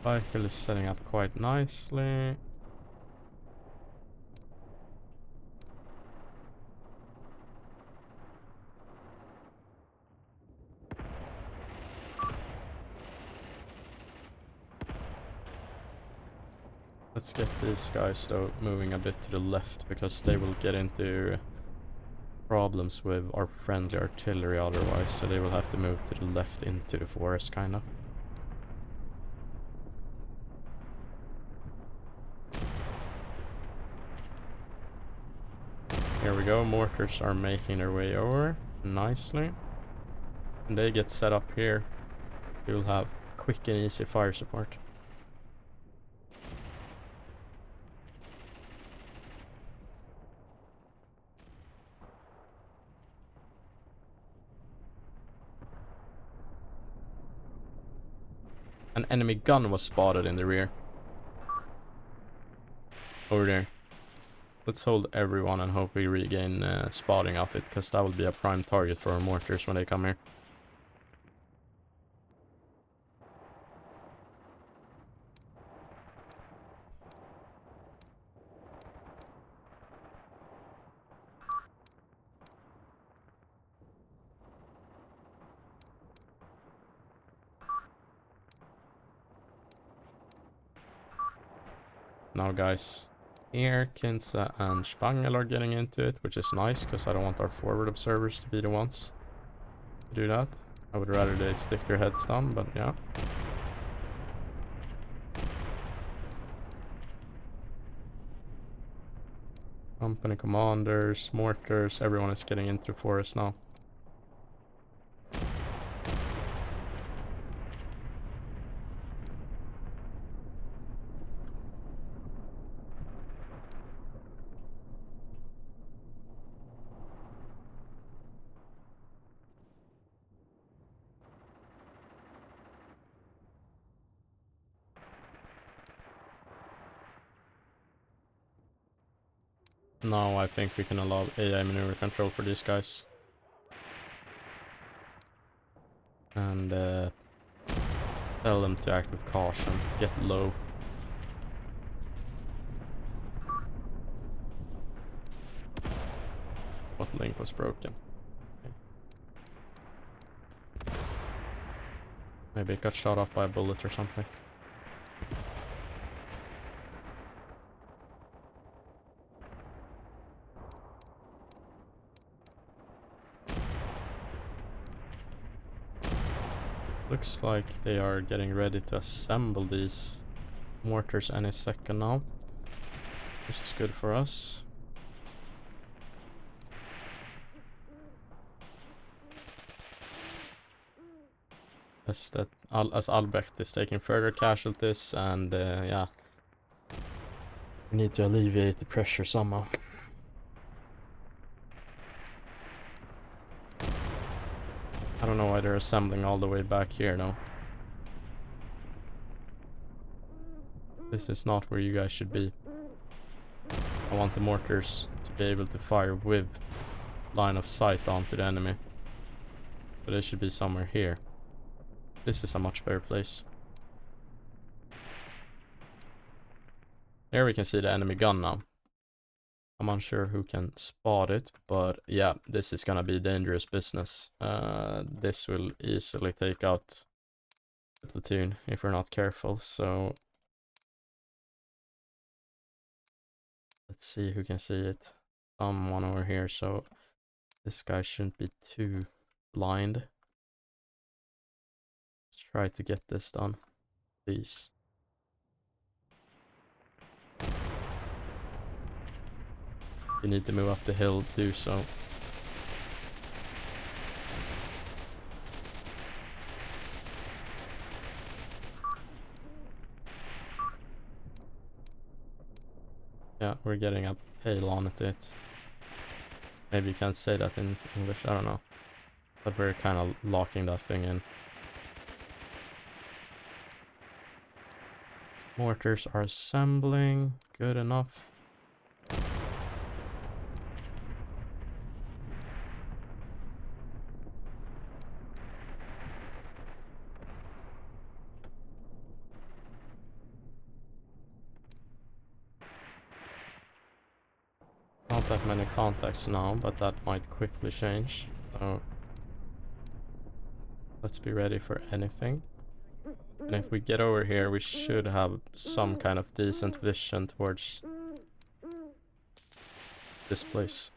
[SPEAKER 1] Cycle is setting up quite nicely. Let's get these guys though moving a bit to the left, because they will get into problems with our friendly artillery otherwise, so they will have to move to the left into the forest kinda. Here we go, mortars are making their way over nicely. When they get set up here, we will have quick and easy fire support. An enemy gun was spotted in the rear. Over there. Let's hold everyone and hope we regain spotting of it, because that will be a prime target for our mortars when they come here. Now guys, here Kinsa and Spangel are getting into it, which is nice, because I don't want our forward observers to be the ones to do that. I would rather they stick their heads down, but yeah. Company commanders, mortars, everyone is getting into the forest now. Now I think we can allow AI maneuver control for these guys. And tell them to act with caution, get low. What link was broken? Okay. Maybe it got shot off by a bullet or something. Looks like they are getting ready to assemble these mortars any second now, which is good for us. As Albrecht is taking further casualties, and yeah, we need to alleviate the pressure somehow. I don't know why they're assembling all the way back here now. This is not where you guys should be. I want the mortars to be able to fire with line of sight onto the enemy. But they should be somewhere here. This is a much better place. There we can see the enemy gun now. I'm unsure who can spot it, but yeah, this is gonna be dangerous business. This will easily take out the platoon if we're not careful, so let's see who can see it. Someone over here, so this guy shouldn't be too blind. Let's try to get this done, please. You need to move up the hill, do so. Yeah, we're getting a pale on it. Maybe you can't say that in English, I don't know. But we're kind of locking that thing in. Mortars are assembling, good enough. Not that many contacts now, but that might quickly change. So let's be ready for anything. And if we get over here, we should have some kind of decent vision towards this place.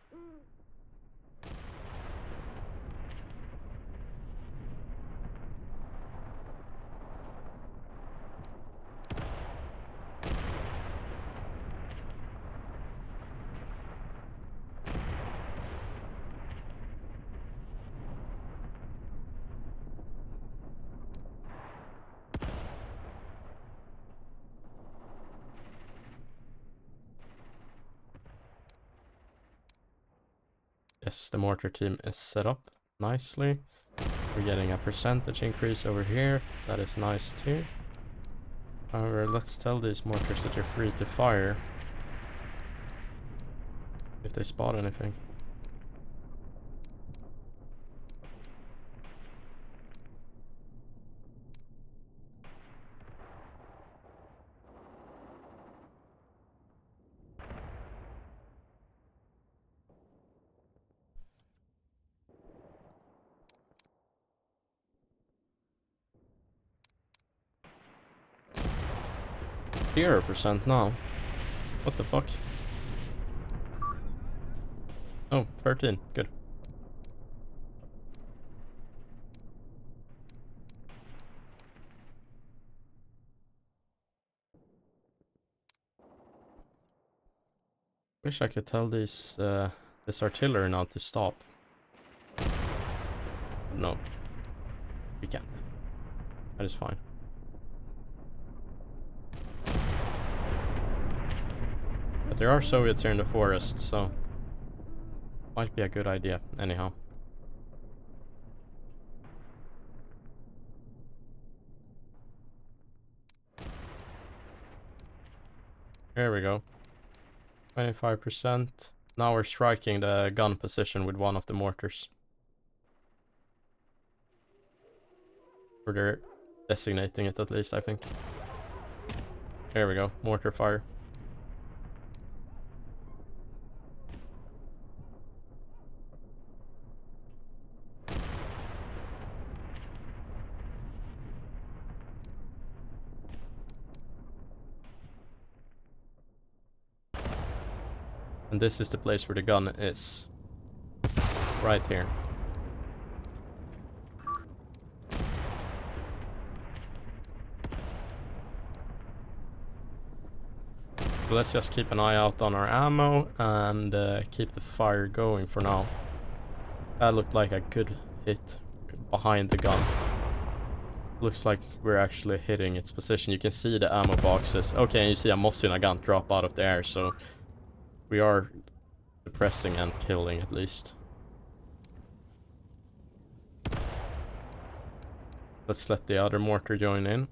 [SPEAKER 1] Yes, the mortar team is set up nicely. We're getting a percentage increase over here. That is nice too. However, let's tell these mortars that you're free to fire if they spot anything. Zero percent now. What the fuck? Oh, 13. Good. Wish I could tell these this artillery now to stop. No, we can't. That is fine. But there are Soviets here in the forest, so might be a good idea anyhow. There we go. 25%. Now we're striking the gun position with one of the mortars. Or they're designating it at least, I think. There we go. Mortar fire. And this is the place where the gun is. Right here. So let's just keep an eye out on our ammo and keep the fire going for now. That looked like a good hit behind the gun. Looks like we're actually hitting its position. You can see the ammo boxes. Okay, and you see a Mosin Nagant drop out of the air, so we are suppressing and killing at least. Let's let the other mortar join in.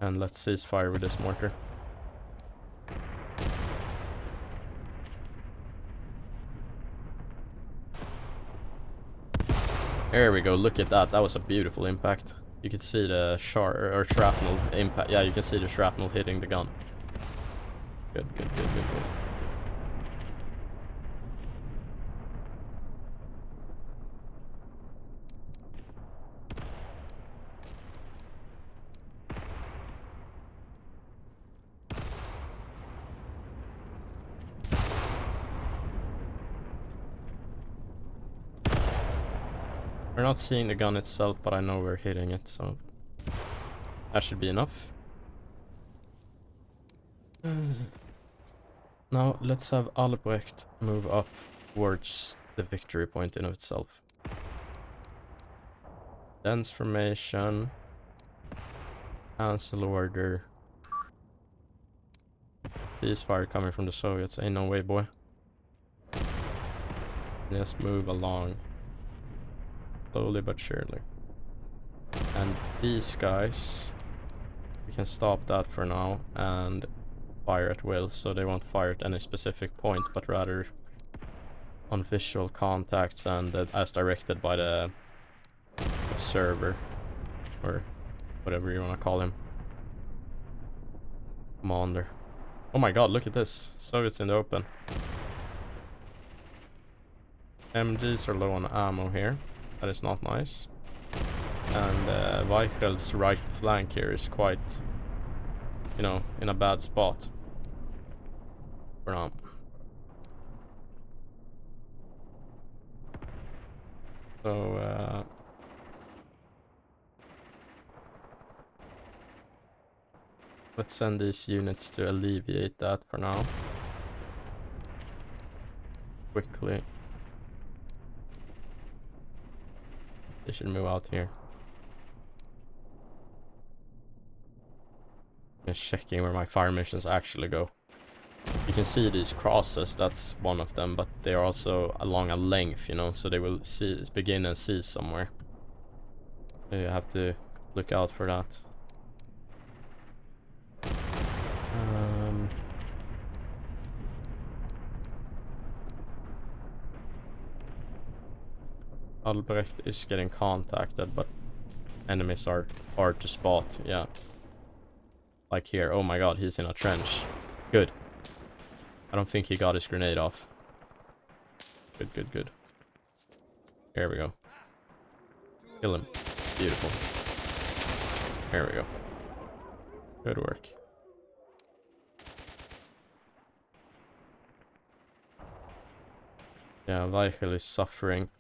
[SPEAKER 1] And let's cease fire with this mortar. There we go, look at that. That was a beautiful impact. You can see the shrapnel impact. Yeah, you can see the shrapnel hitting the gun. Good, good, good, good, good. We're not seeing the gun itself, but I know we're hitting it, so that should be enough. Now let's have Albrecht move up towards the victory point in of itself. Dense formation. Cancel order. Ceasefire coming from the Soviets. Ain't no way, boy. Just move along. Slowly but surely. And these guys, we can stop that for now and fire at will, so they won't fire at any specific point, but rather on visual contacts and as directed by the observer, or whatever you want to call him. Commander. Oh my god, look at this. Soviets in the open. MGs are low on ammo here. That is not nice. And Weichel's right flank here is quite, you know, in a bad spot. For now. So, let's send these units to alleviate that for now. Quickly. They should move out here. I'm just checking where my fire missions actually go. You can see these crosses, that's one of them, but they are also along a length, you know, so they will begin and cease somewhere. So you have to look out for that. Albrecht is getting contacted, but enemies are hard to spot, yeah. Like here, oh my god, he's in a trench. Good. I don't think he got his grenade off. Good, good, good. There we go. Kill him. Beautiful. There we go. Good work. Yeah, Weichel is suffering.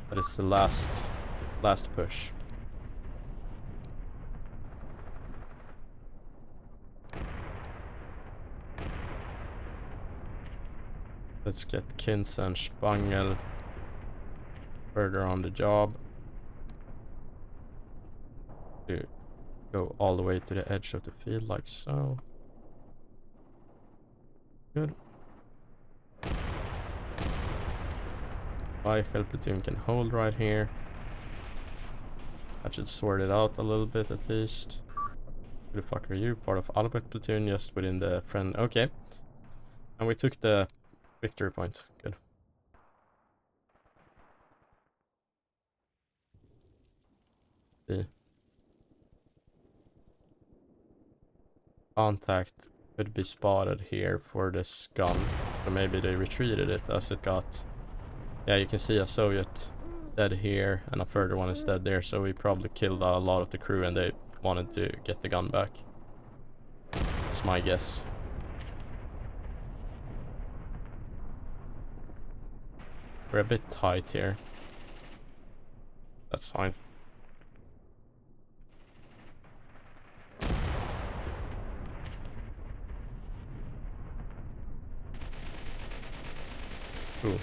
[SPEAKER 1] But it's the last push. Let's get Kins and Spangel further on the job. To go all the way to the edge of the field like so. Good. Weichel platoon can hold right here. That should sort it out a little bit at least. Who the fuck are you? Part of Albert platoon, just within the friend. Okay. And we took the victory point. Good. See. Contact could be spotted here for this gun. So maybe they retreated it as it got... Yeah, you can see a Soviet dead here and a further one is dead there. So we probably killed a lot of the crew and they wanted to get the gun back. That's my guess. We're a bit tight here. That's fine. Cool.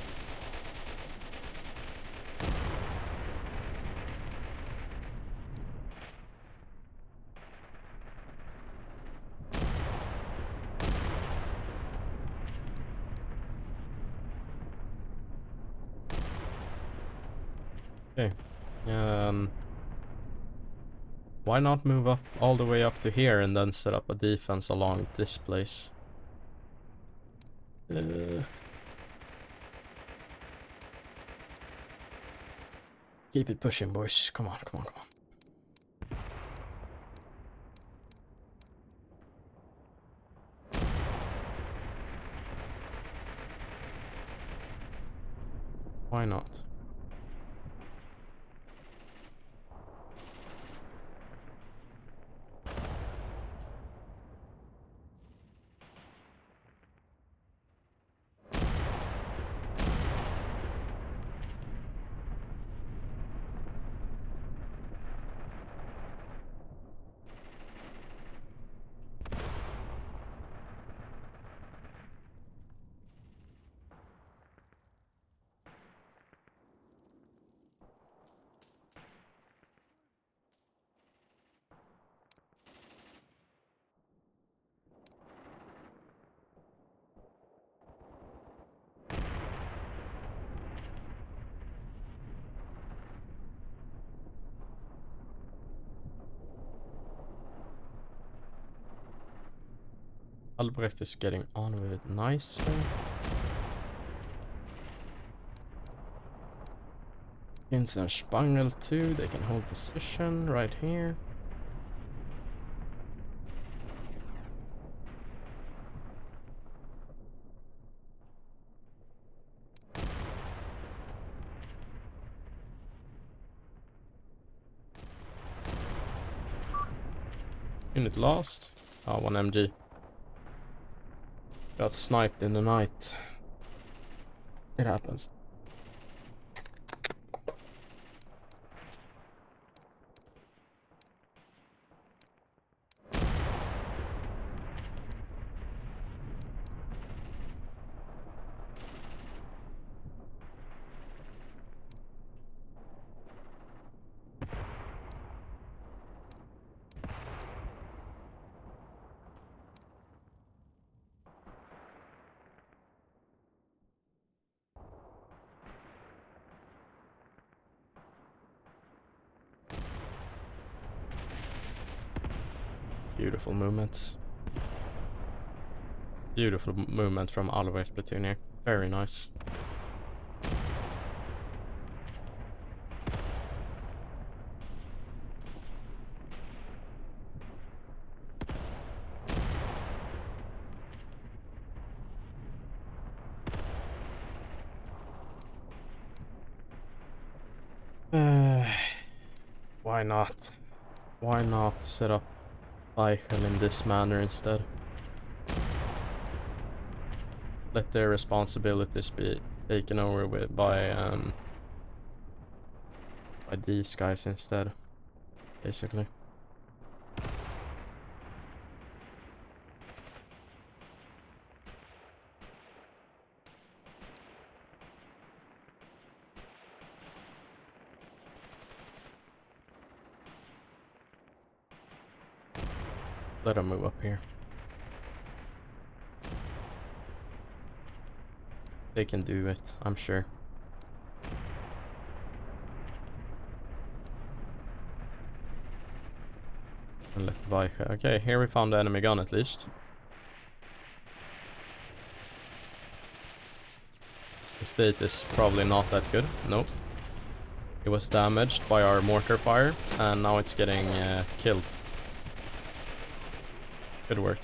[SPEAKER 1] Okay. Why not move up all the way up to here and then set up a defense along this place? Keep it pushing, boys. Come on, come on, come on. Why not? Albrecht is getting on with it nicely. Kins and Spangel too, they can hold position right here. Unit lost. Oh, 1 MG. Got sniped in the night. It happens. Beautiful movements. Beautiful movement from Albrecht platoon here. Very nice. Why not? Why not set up Eichel in this manner instead? Let their responsibilities be taken over with by these guys instead, basically. Let them move up here. They can do it, I'm sure. And let Weiche. Okay, here we found the enemy gun at least. The state is probably not that good. Nope. It was damaged by our mortar fire, and now it's getting killed. Good work.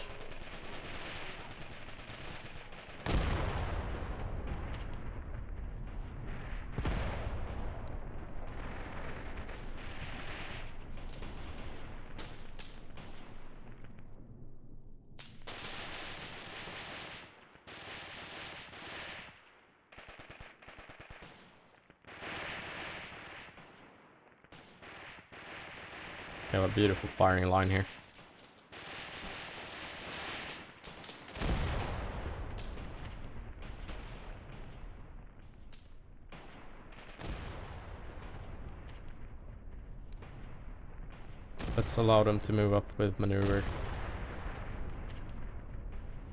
[SPEAKER 1] We have a beautiful firing line here. Let's allow them to move up with maneuver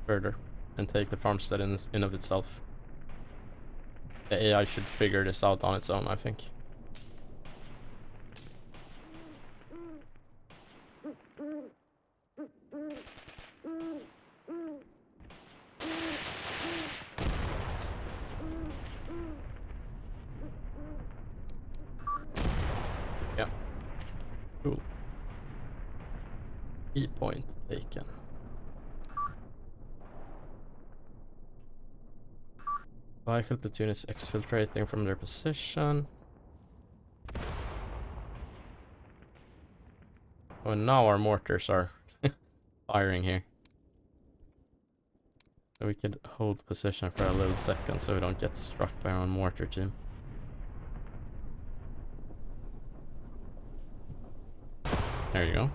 [SPEAKER 1] further and take the farmstead in of itself. The AI should figure this out on its own, I think. Yeah. Cool. E point taken. Vehicle platoon is exfiltrating from their position. Oh, and now our mortars are firing here. So we could hold position for a little second so we don't get struck by our own mortar team. There you go.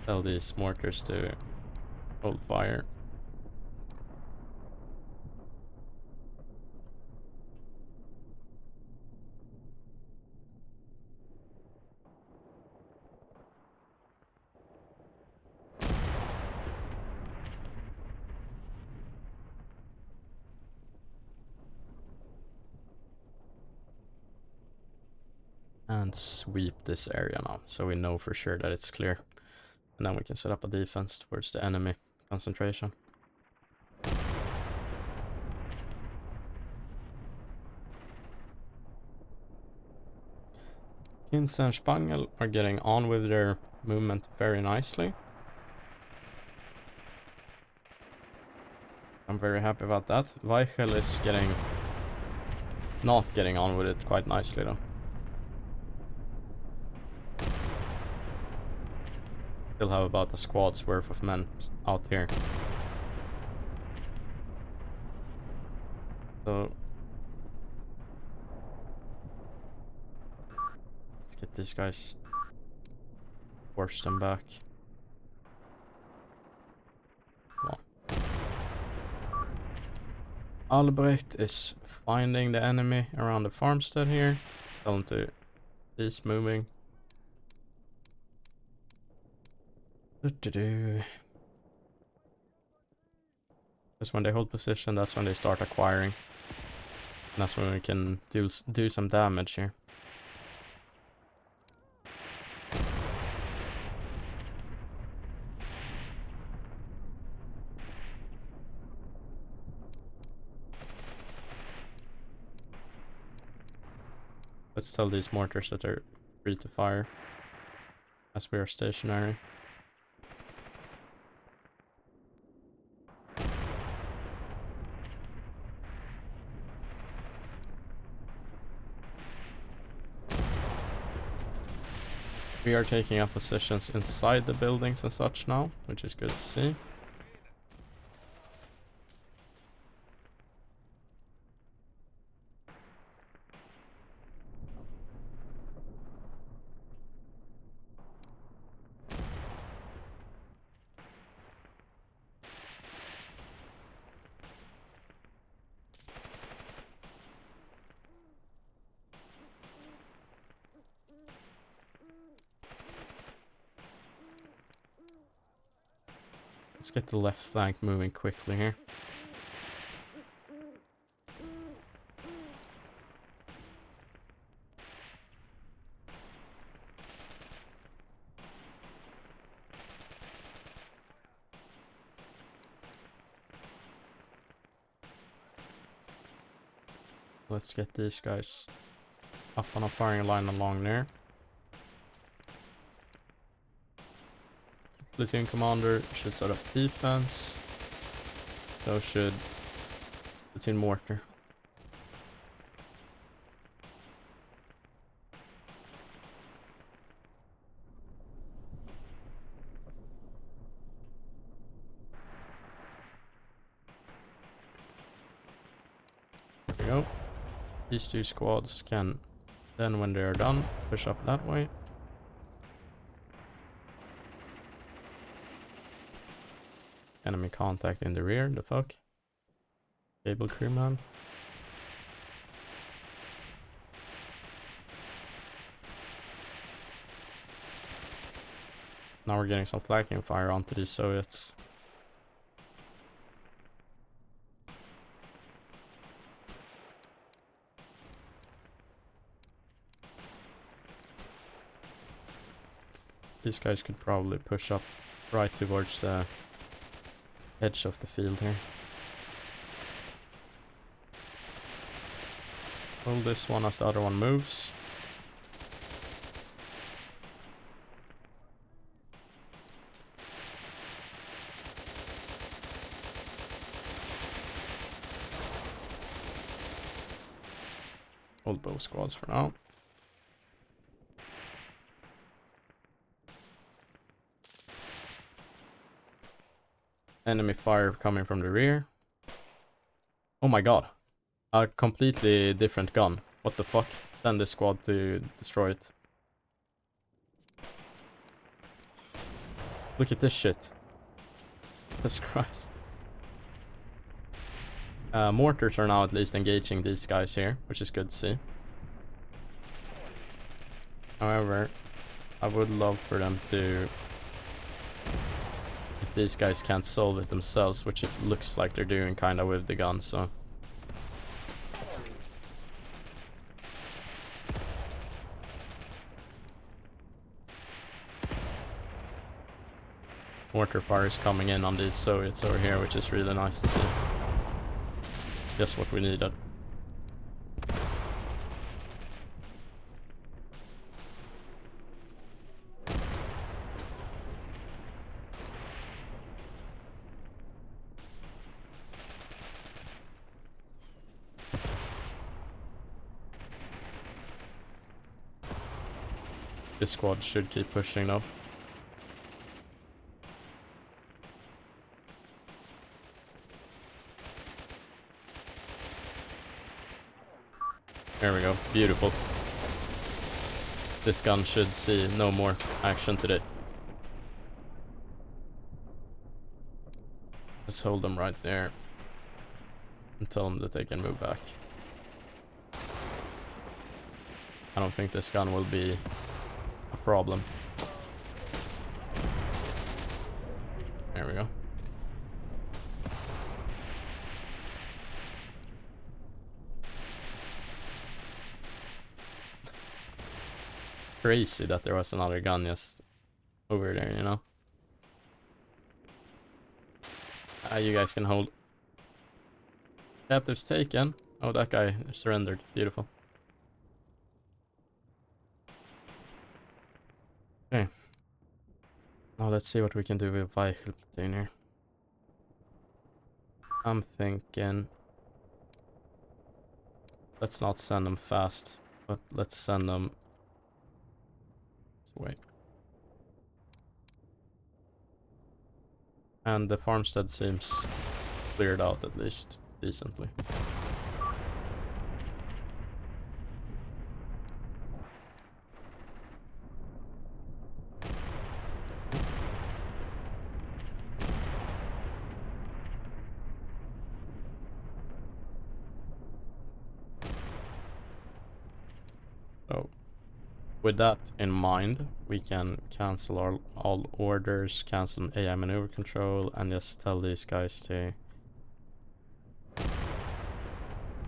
[SPEAKER 1] Tell these mortars to hold fire. And sweep this area now, so we know for sure that it's clear. And then we can set up a defense towards the enemy concentration. Kinz and Spangel are getting on with their movement very nicely. I'm very happy about that. Weichel is not getting on with it quite nicely though. Still have about a squad's worth of men out here. So let's get these guys, force them back. Come on. Albrecht is finding the enemy around the farmstead here. Tell him to cease moving. Because when they hold position, that's when they start acquiring. And that's when we can do some damage here. Let's tell these mortars that they're free to fire as we are stationary. We are taking up positions inside the buildings and such now, which is good to see. Let's get the left flank moving quickly here. Let's get these guys up on a firing line along there. Platoon commander should set up defense. So should platoon mortar. There we go. These two squads can Then when they're done, push up that way. Enemy contact in the rear, the fuck? Cable crewman. Now we're getting some flanking fire onto these Soviets. These guys could probably push up right towards the edge of the field here. Hold this one as the other one moves. Hold both squads for now. Enemy fire coming from the rear. Oh my god. A completely different gun. What the fuck? Send this squad to destroy it. Look at this shit. Jesus Christ. Mortars are now at least engaging these guys here, which is good to see. However, I would love for them to... If these guys can't solve it themselves, which it looks like they're doing kinda with the gun, so... Mortar fire is coming in on these Soviets over here, which is really nice to see. Just what we needed. This squad should keep pushing though. There we go. Beautiful. This gun should see no more action today. Just hold them right there and tell them that they can move back. I don't think this gun will be a problem. There we go. Crazy that there was another gun just over there, you know? You guys can hold. Captives taken. Oh, that guy surrendered. Beautiful. Okay. Now let's see what we can do with vehicle platoon here. I'm thinking... Let's not send them fast, but let's send them... Wait. And the farmstead seems cleared out at least decently. So, with that in mind, we can cancel all orders, cancel AI maneuver control, and just tell these guys to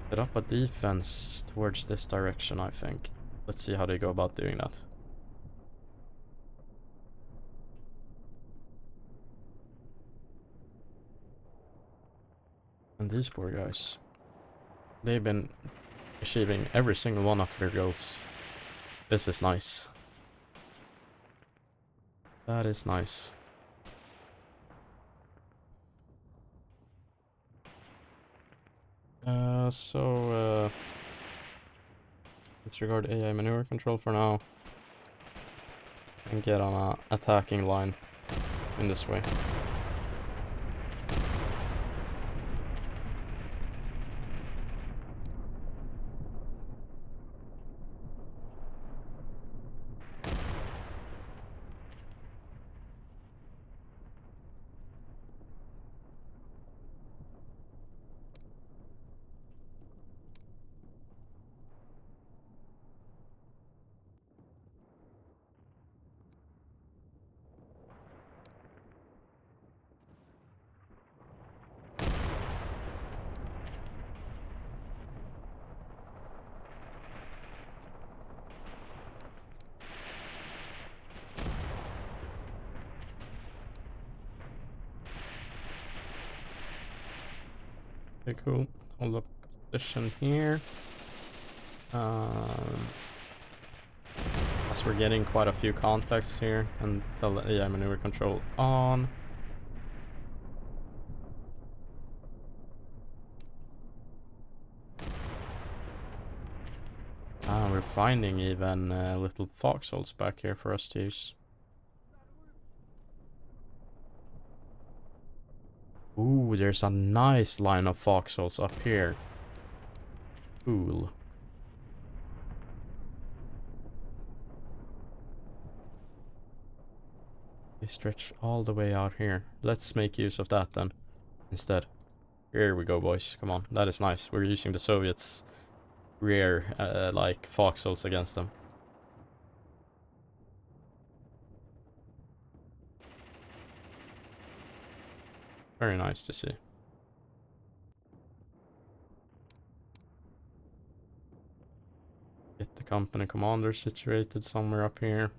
[SPEAKER 1] set up a defense towards this direction, I think. Let's see how they go about doing that. And these poor guys, they've been achieving every single one of their goals. This is nice. That is nice. Disregard AI maneuver control for now. And get on a attacking line in this way. Okay, cool. Hold up position here. As we're getting quite a few contacts here, and yeah, maneuver control on. We're finding even little foxholes back here for us to use. Ooh, there's a nice line of foxholes up here. Cool. They stretch all the way out here. Let's make use of that then, instead. Here we go, boys. Come on, that is nice. We're using the Soviets' rear, like, foxholes against them. Very nice to see. Get the company commander situated somewhere up here.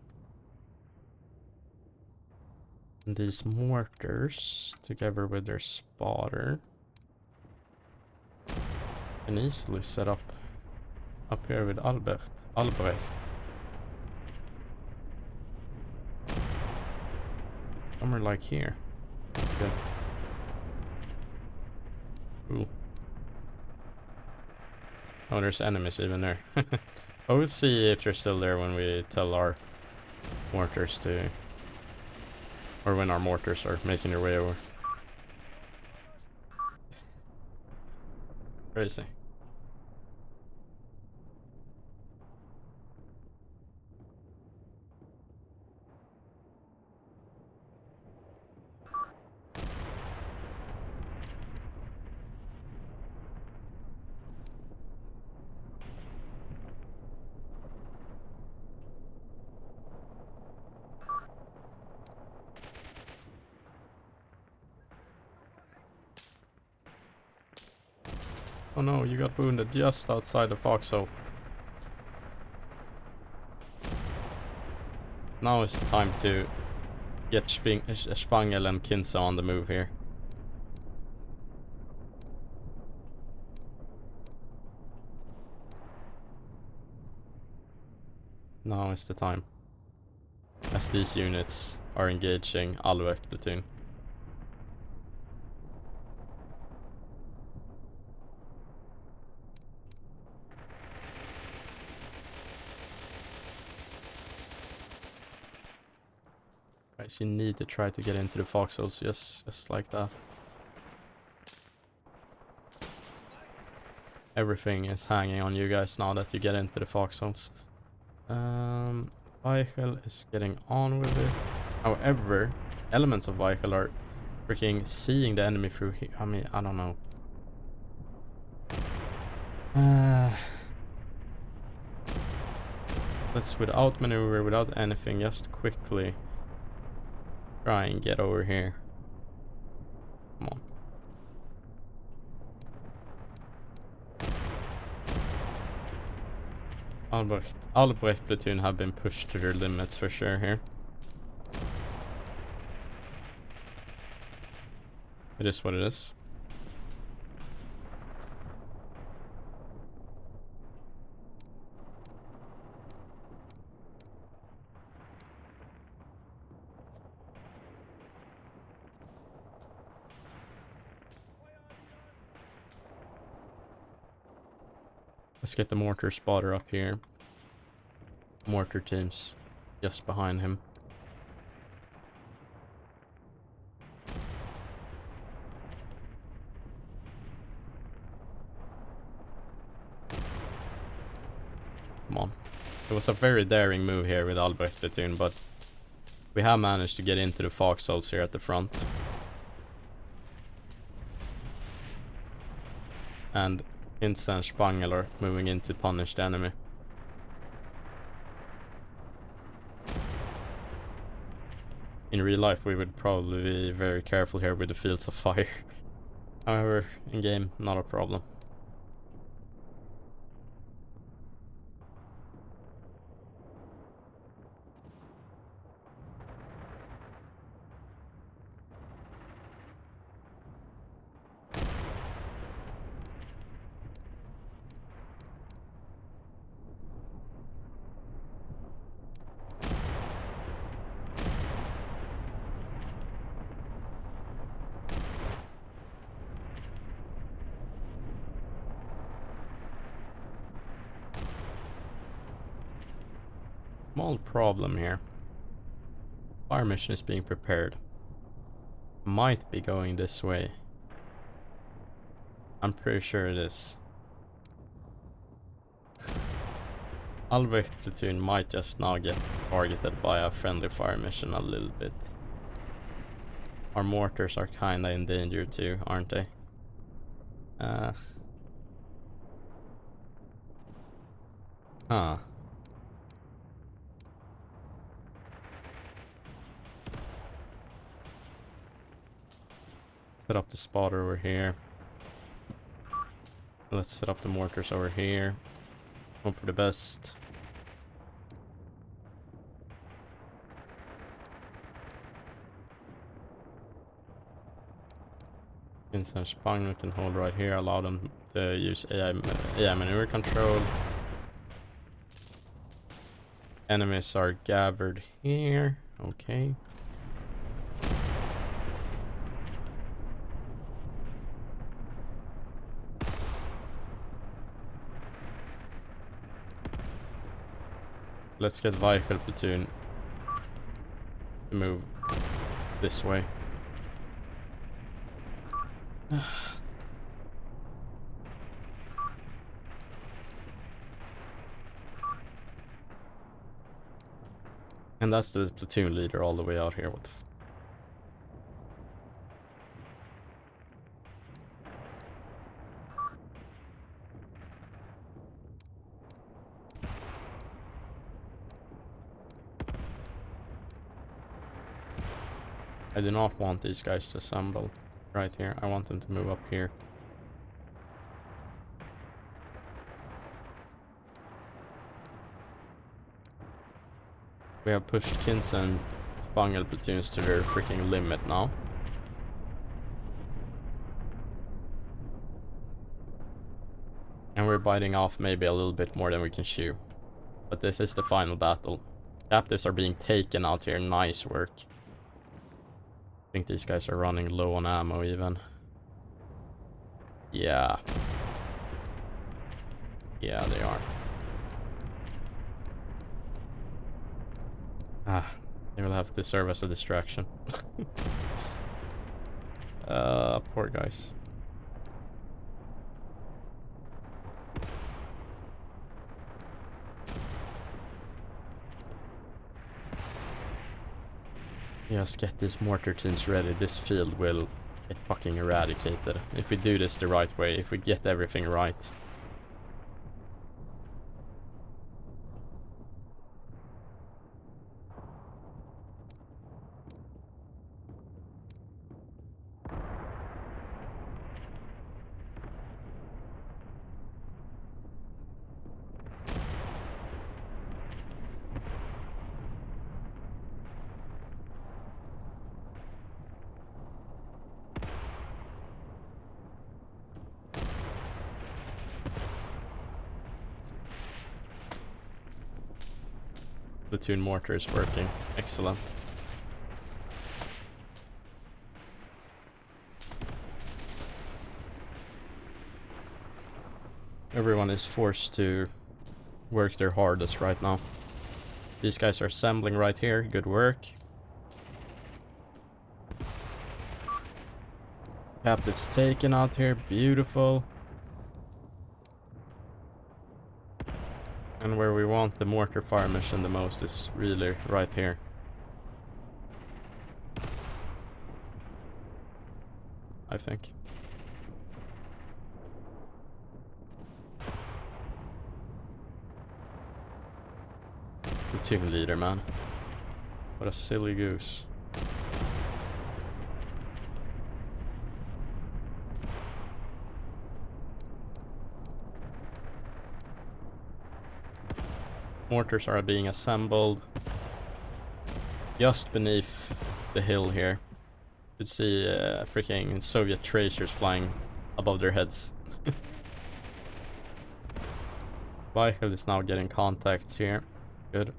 [SPEAKER 1] And these mortars, together with their spotter, can easily set up here with Albrecht. Somewhere like here. Good. Cool. Oh, there's enemies even there. I will see if they're still there when we tell our mortars to... Or when our mortars are making their way over. Crazy. Oh no, you got wounded just outside the foxhole. Now is the time to get Spangel and Kinsa on the move here. Now is the time. As these units are engaging Albrecht platoon. Guys, you need to try to get into the foxholes, just like that. Everything is hanging on you guys now that you get into the foxholes. Weichel is getting on with it. However, elements of Weichel are freaking seeing the enemy through here. I mean, I don't know. Let's, without maneuver, without anything, just quickly try and get over here. Come on. Albrecht platoon have been pushed to their limits for sure here. It is what it is. Let's get the mortar spotter up here. Mortar teams just behind him. Come on. It was a very daring move here with Albrecht platoon, but we have managed to get into the foxholes here at the front. And Insa and Spangel are moving in to punish the enemy. In real life we would probably be very careful here with the fields of fire. However, in game, not a problem. Small problem here. Fire mission is being prepared. Might be going this way. I'm pretty sure it is. Alvecht platoon might just now get targeted by a friendly fire mission a little bit. Our mortars are kinda in danger too, aren't they? Huh. Set up the spotter over here. Let's set up the mortars over here. Hope for the best. Instant Spangler can hold right here, allow them to use AI maneuver control. Enemies are gathered here. Okay. Let's get vehicle platoon to move this way. And that's the platoon leader all the way out here. What the f— I do not want these guys to assemble right here. I want them to move up here. We have pushed Kins and Spangel platoons to their freaking limit now. And we're biting off maybe a little bit more than we can chew. But this is the final battle. Captives are being taken out here. Nice work. I think these guys are running low on ammo even. Yeah. Yeah, they are. They will have to serve as a distraction. Poor guys. Yes, get these mortar teams ready. This field will get fucking eradicated. If we do this the right way, if we get everything right. Platoon mortar is working. Excellent. Everyone is forced to work their hardest right now. These guys are assembling right here. Good work. Captives taken out here. Beautiful. And where we want the mortar fire mission the most is really right here. I think. Platoon leader, man. What a silly goose. Mortars are being assembled just beneath the hill here. You could see freaking Soviet tracers flying above their heads. Vehicle is now getting contacts here. Good.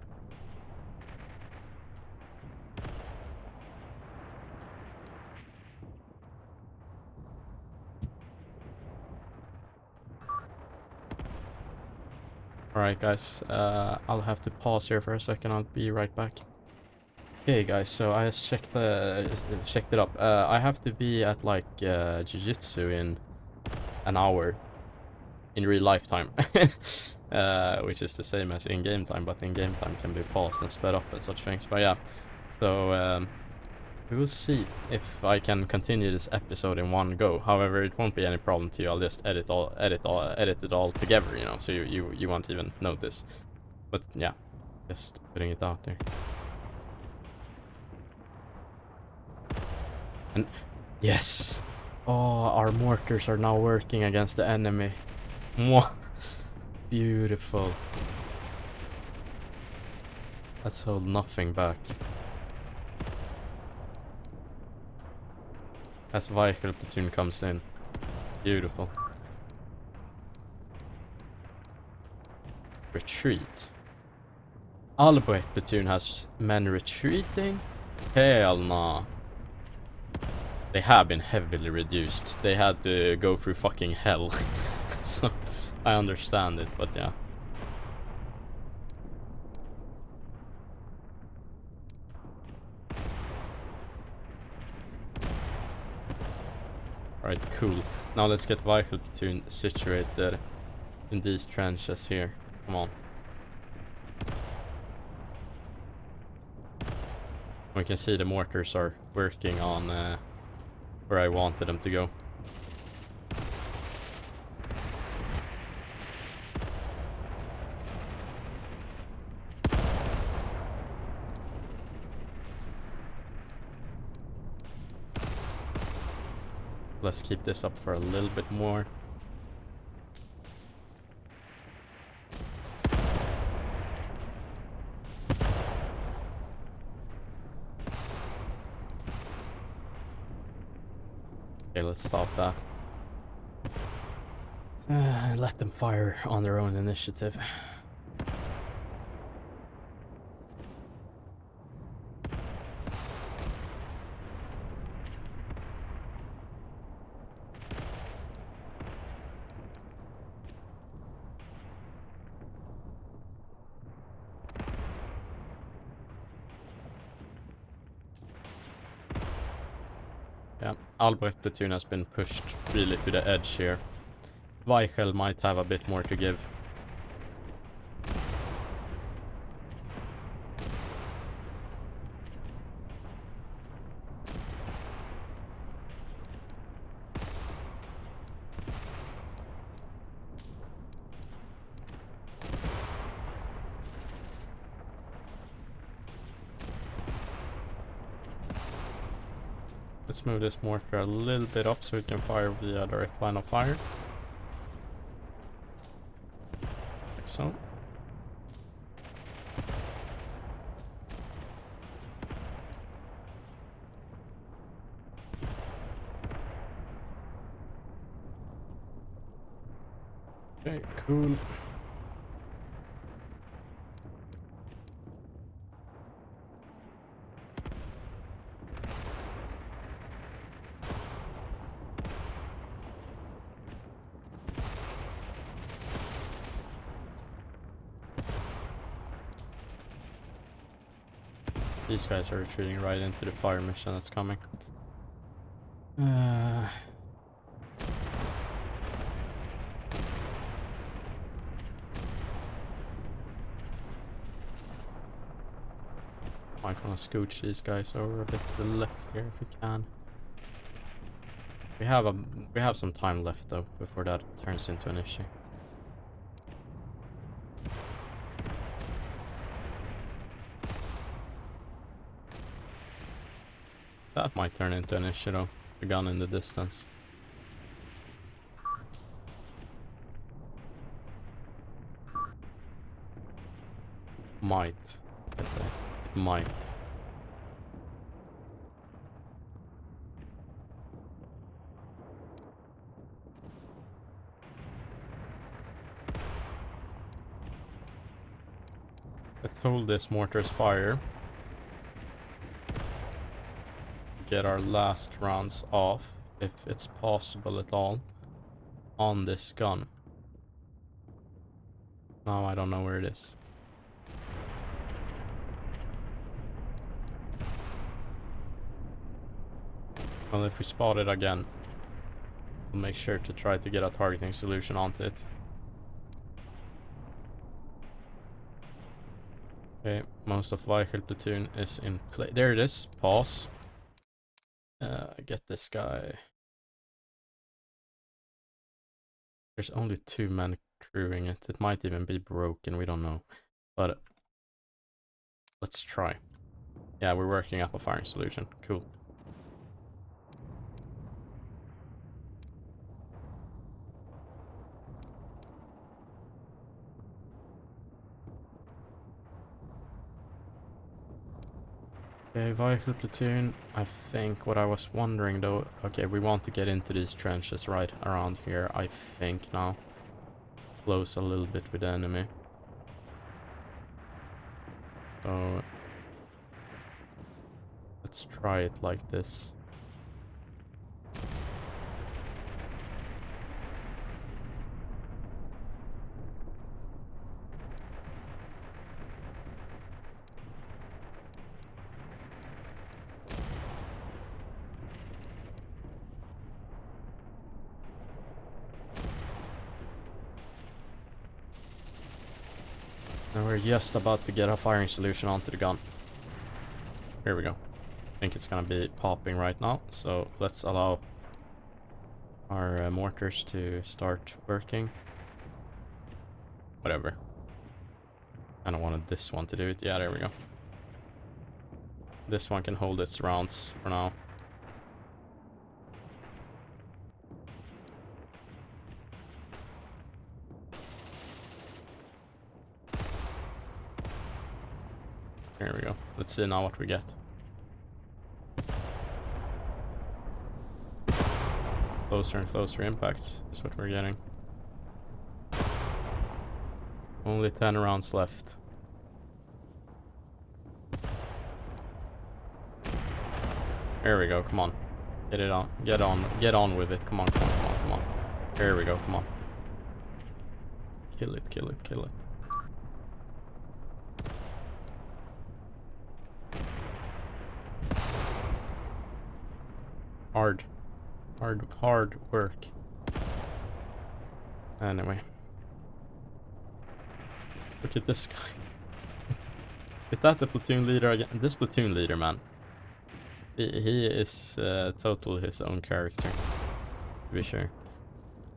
[SPEAKER 1] Alright guys, I'll have to pause here for a second, I'll be right back. Okay guys, so I just checked it up. I have to be at like jiu-jitsu in an hour in real life time. Which is the same as in game time, but in game time can be paused and sped up and such things. But yeah, so we will see if I can continue this episode in one go. However, it won't be any problem to you. I'll just edit it all together, you know, so you won't even notice. But yeah, just putting it out there. And yes, oh, our mortars are now working against the enemy. Mwah. Beautiful. Let's hold nothing back. As vehicle platoon comes in. Beautiful. Retreat. Albright platoon has men retreating? Hell nah. They have been heavily reduced. They had to go through fucking hell. So I understand it, but yeah. Alright, cool. Now let's get vehicle platoon situated in these trenches here. Come on. We can see the mortars are working on where I wanted them to go. Let's keep this up for a little bit more. Okay, let's stop that. Let them fire on their own initiative. Yeah, Albrecht platoon has been pushed really to the edge here. Weichel might have a bit more to give. Let's move this mortar a little bit up so it can fire via direct line of fire. Like so. Okay, cool. These guys are retreating right into the fire mission that's coming. Might want to scooch these guys over a bit to the left here if we can. We have some time left though before that turns into an issue. That might turn into an issue though. The gun in the distance. Might. It might. Let's hold this mortar's fire. Get our last rounds off, if it's possible at all, on this gun. Now I don't know where it is. Well, if we spot it again, we'll make sure to try to get a targeting solution onto it. Okay, most of vehicle platoon is in play. There it is. Pause. Get this guy. There's only 2 men crewing it. It might even be broken, we don't know. But let's try. Yeah, we're working up a firing solution. Cool. Okay, vehicle platoon. I think what I was wondering though, okay, we want to get into these trenches right around here, I think now. Close a little bit with the enemy. So let's try it like this. Now we're just about to get a firing solution onto the gun. Here we go. I think it's gonna be popping right now, so let's allow our mortars to start working. Whatever. I don't wanted this one to do it. Yeah, there we go. This one can hold its rounds for now. There we go. Let's see now what we get. Closer and closer impacts is what we're getting. Only 10 rounds left. There we go, come on. Get it on. Get on with it. Come on, come on, come on, come on. There we go, come on. Kill it, kill it, kill it. Hard work. Anyway. Look at this guy. Is that the platoon leader again? This platoon leader, man. He is totally his own character. To be sure.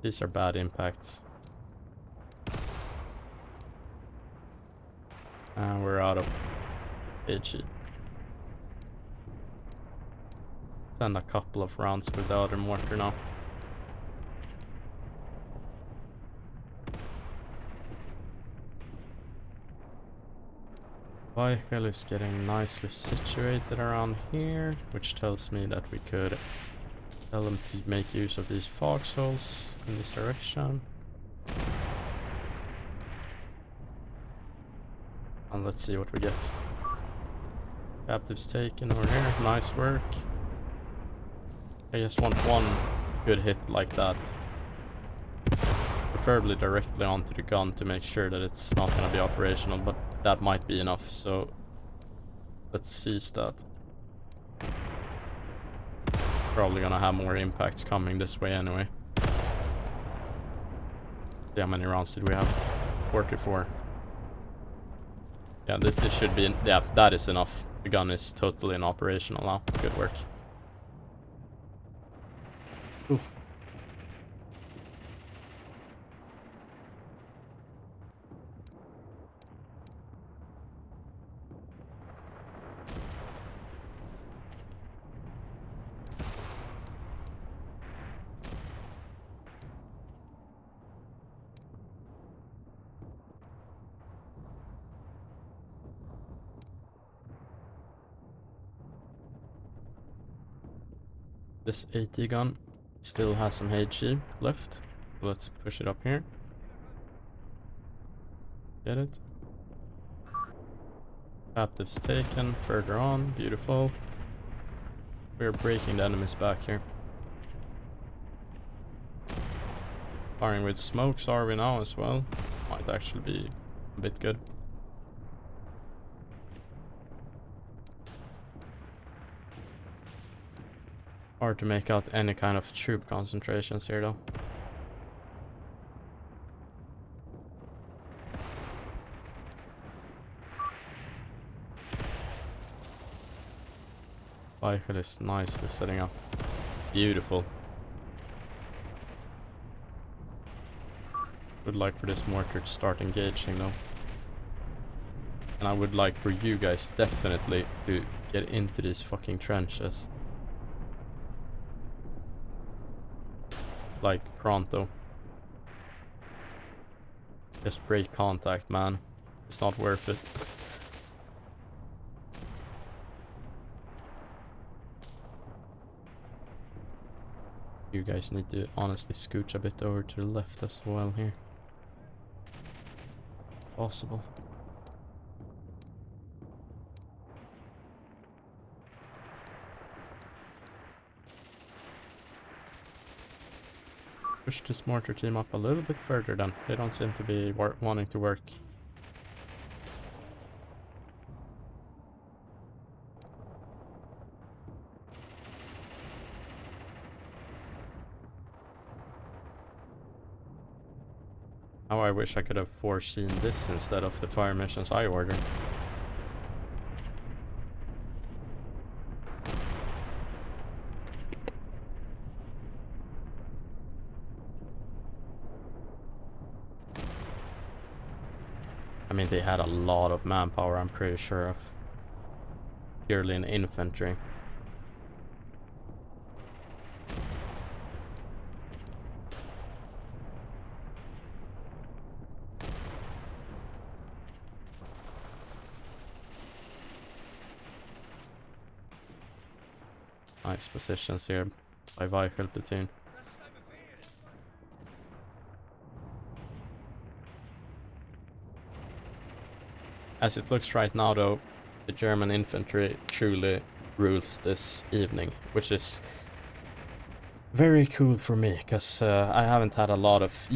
[SPEAKER 1] These are bad impacts. And we're out of HE. Send a couple of rounds with the other mortar now. Vehicle is getting nicely situated around here, which tells me that we could tell them to make use of these foxholes in this direction. And let's see what we get. Captives taken over here, nice work. I just want one good hit like that. Preferably directly onto the gun to make sure that it's not going to be operational, but that might be enough, so let's seize that. Probably gonna have more impacts coming this way anyway. See how many rounds did we have? 44. Yeah, this should be, yeah, that is enough. The gun is totally inoperational now. Good work. Ooh. This AT gun still has some HE left. Let's push it up here. Get it. Captives taken. Further on. Beautiful. We're breaking the enemies back here. Firing with smokes are we now as well. might actually be a bit good. Hard to make out any kind of troop concentrations here though. Vehicle is nicely setting up. Beautiful. Would like for this mortar to start engaging though. And I would like for you guys definitely to get into these fucking trenches. Like pronto. Just break contact, man. It's not worth it. You guys need to honestly scooch a bit over to the left as well here. Possible. Push this mortar team up a little bit further then. They don't seem to be wanting to work. How I wish I could have foreseen this instead of the fire missions I ordered. I mean, they had a lot of manpower, I'm pretty sure of. Purely in infantry. Nice positions here by vehicle platoon. As it looks right now though, the German infantry truly rules this evening, which is very cool for me, because I haven't had a lot of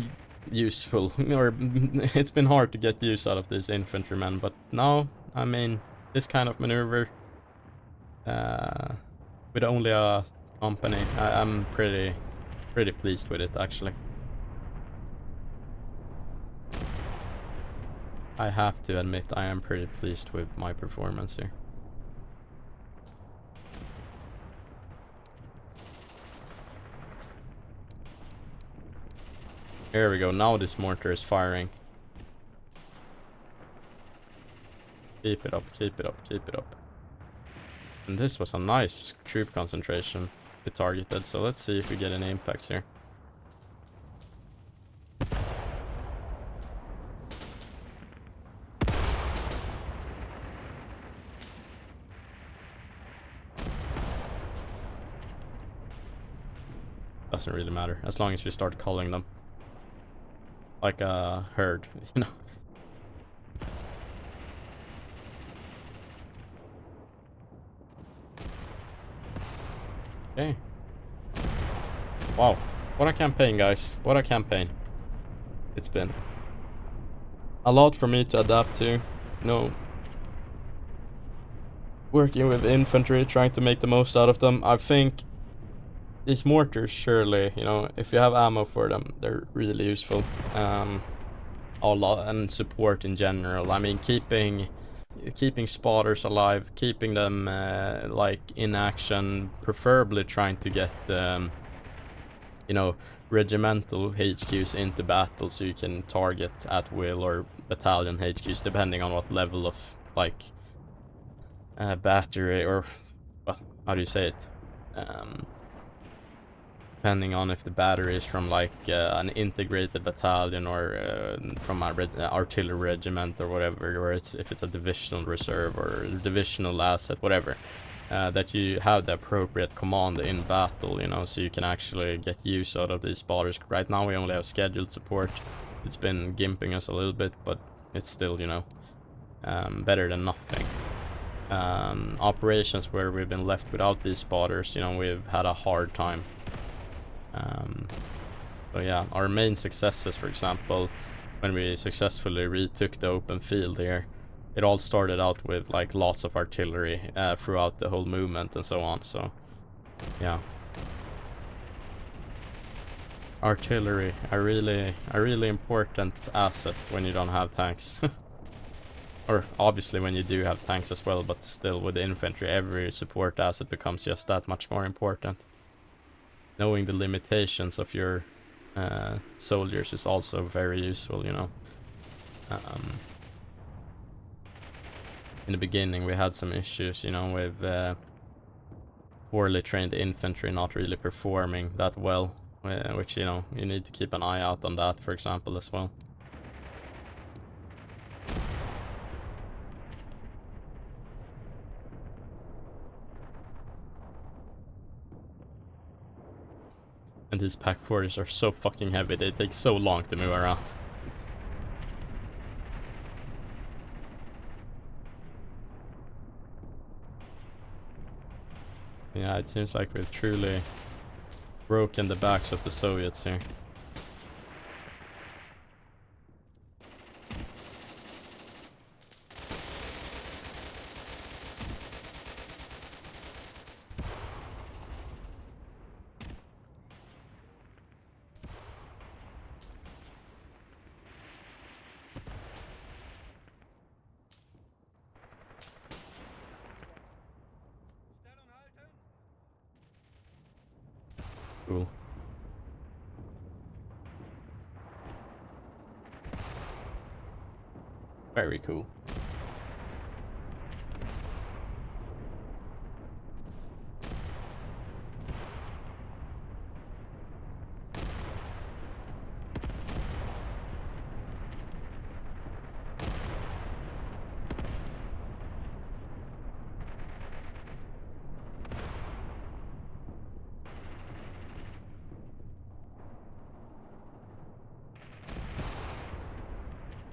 [SPEAKER 1] useful, or it's been hard to get use out of these infantrymen, but now, I mean, this kind of maneuver, with only a company, I'm pretty pleased with it actually. I have to admit I am pretty pleased with my performance here. Here we go, now this mortar is firing. Keep it up, keep it up, keep it up. And this was a nice troop concentration we targeted, so let's see if we get any impacts here. Doesn't really matter, as long as you start calling them. Like a herd, you know. Okay. Wow, what a campaign, guys. What a campaign it's been. A lot for me to adapt to, you know. Working with infantry, trying to make the most out of them. I think these mortars, surely, you know, if you have ammo for them, they're really useful. A lot, and support in general. I mean, keeping spotters alive, keeping them like in action, preferably trying to get you know, regimental HQs into battle so you can target at will, or battalion HQs depending on what level of like battery, or well, how do you say it, depending on if the battery is from like an integrated battalion, or from a artillery regiment or whatever, or if it's a divisional reserve or divisional asset, whatever, that you have the appropriate command in battle, you know, so you can actually get use out of these spotters. Right now we only have scheduled support. It's been gimping us a little bit, but it's still, you know, better than nothing. Operations where we've been left without these spotters, you know, we've had a hard time. So yeah, our main successes, for example, when we successfully retook the open field here, it all started out with like lots of artillery throughout the whole movement and so on. So yeah, artillery, a really important asset when you don't have tanks. Or obviously when you do have tanks as well, but still with infantry, every support asset becomes just that much more important. Knowing the limitations of your soldiers is also very useful, you know. In the beginning we had some issues, you know, with poorly trained infantry not really performing that well, which, you know, you need to keep an eye out on that, for example, as well. And these pack 40s are so fucking heavy, they take so long to move around. Yeah, it seems like we've truly broken the backs of the Soviets here. Cool. Very cool.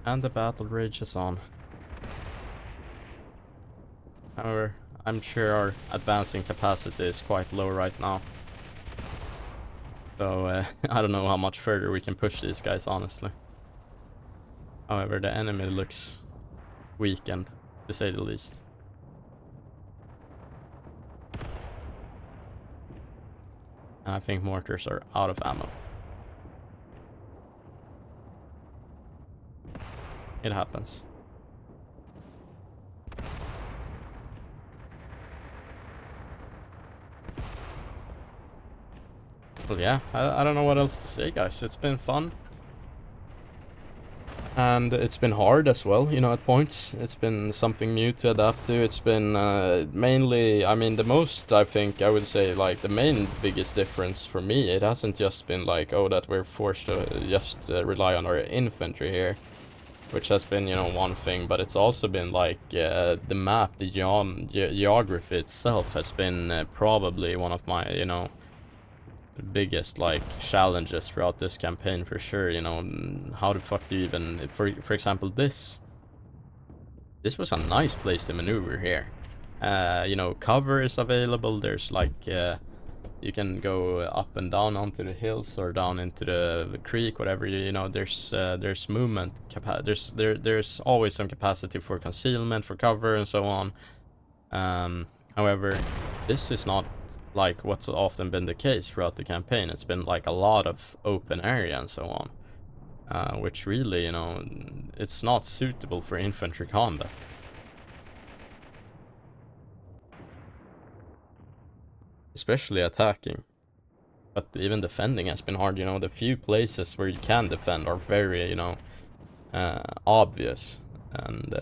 [SPEAKER 1] And the battle rages on. However, I'm sure our advancing capacity is quite low right now. So I don't know how much further we can push these guys, honestly. However, the enemy looks weakened, to say the least. And I think mortars are out of ammo. It happens. Well, yeah, I don't know what else to say, guys. It's been fun. And it's been hard as well, you know, at points. It's been something new to adapt to. It's been mainly, I mean, the most, I think, I would say, like, the main biggest difference for me, it hasn't just been like, oh, that we're forced to just rely on our infantry here, which has been, you know, one thing, but it's also been like the map, the geography itself has been probably one of my, you know, biggest like challenges throughout this campaign for sure. You know, how the fuck do you even, for example, this was a nice place to maneuver here. You know, cover is available. There's like you can go up and down onto the hills or down into the creek, whatever. You know, there's movement there's always some capacity for concealment, for cover, and so on. However, this is not like what's often been the case throughout the campaign. It's been like a lot of open area and so on, which really, you know, it's not suitable for infantry combat. Especially attacking. But even defending has been hard, you know. The few places where you can defend are very, you know, obvious. And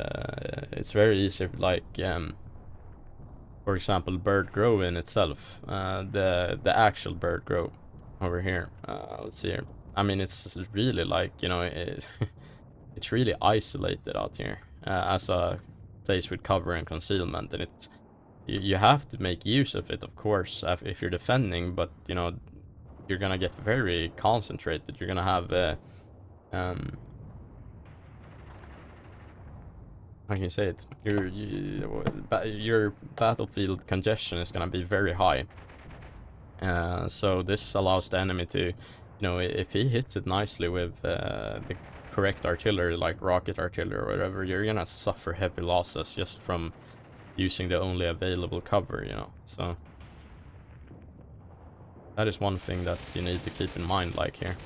[SPEAKER 1] it's very easy, like, for example, Bird Grove in itself. The actual Bird Grove over here. Let's see here. I mean, it's really like, you know, it's really isolated out here as a place with cover and concealment. And it's, you have to make use of it, of course, if you're defending, but, you know, you're gonna get very concentrated. You're gonna have how can you say it? Your battlefield congestion is gonna be very high. So this allows the enemy to, you know, if he hits it nicely with the correct artillery, like rocket artillery or whatever, you're gonna suffer heavy losses just from using the only available cover, you know. So that is one thing that you need to keep in mind, like here.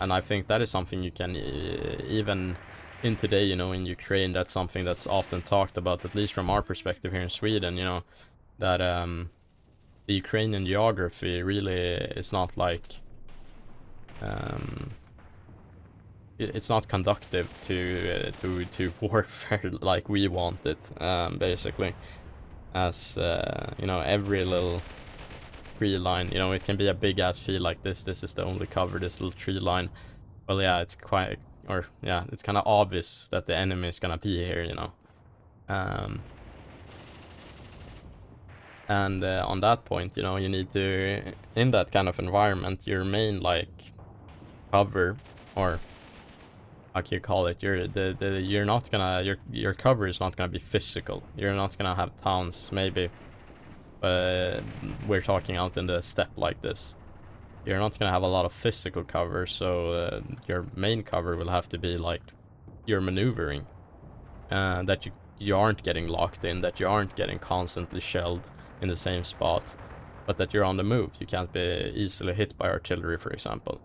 [SPEAKER 1] And I think that is something you can, even in today, you know, in Ukraine, that's something that's often talked about, at least from our perspective here in Sweden, you know, that the Ukrainian geography really is not like, it's not conductive to warfare like we want it, basically. As you know, every little tree line, you know, it can be a big ass field like this is the only cover, this little tree line. Well, yeah, it's quite, or yeah, it's kind of obvious that the enemy is gonna be here, you know. And on that point, you know, you need to, in that kind of environment, your main like cover, or how can you call it, you're not gonna, your cover is not gonna be physical. You're not gonna have towns, maybe we're talking out in the steppe like this. You're not gonna have a lot of physical cover, so your main cover will have to be like your maneuvering, that you aren't getting locked in, that you aren't getting constantly shelled in the same spot, but that you're on the move. You can't be easily hit by artillery, for example.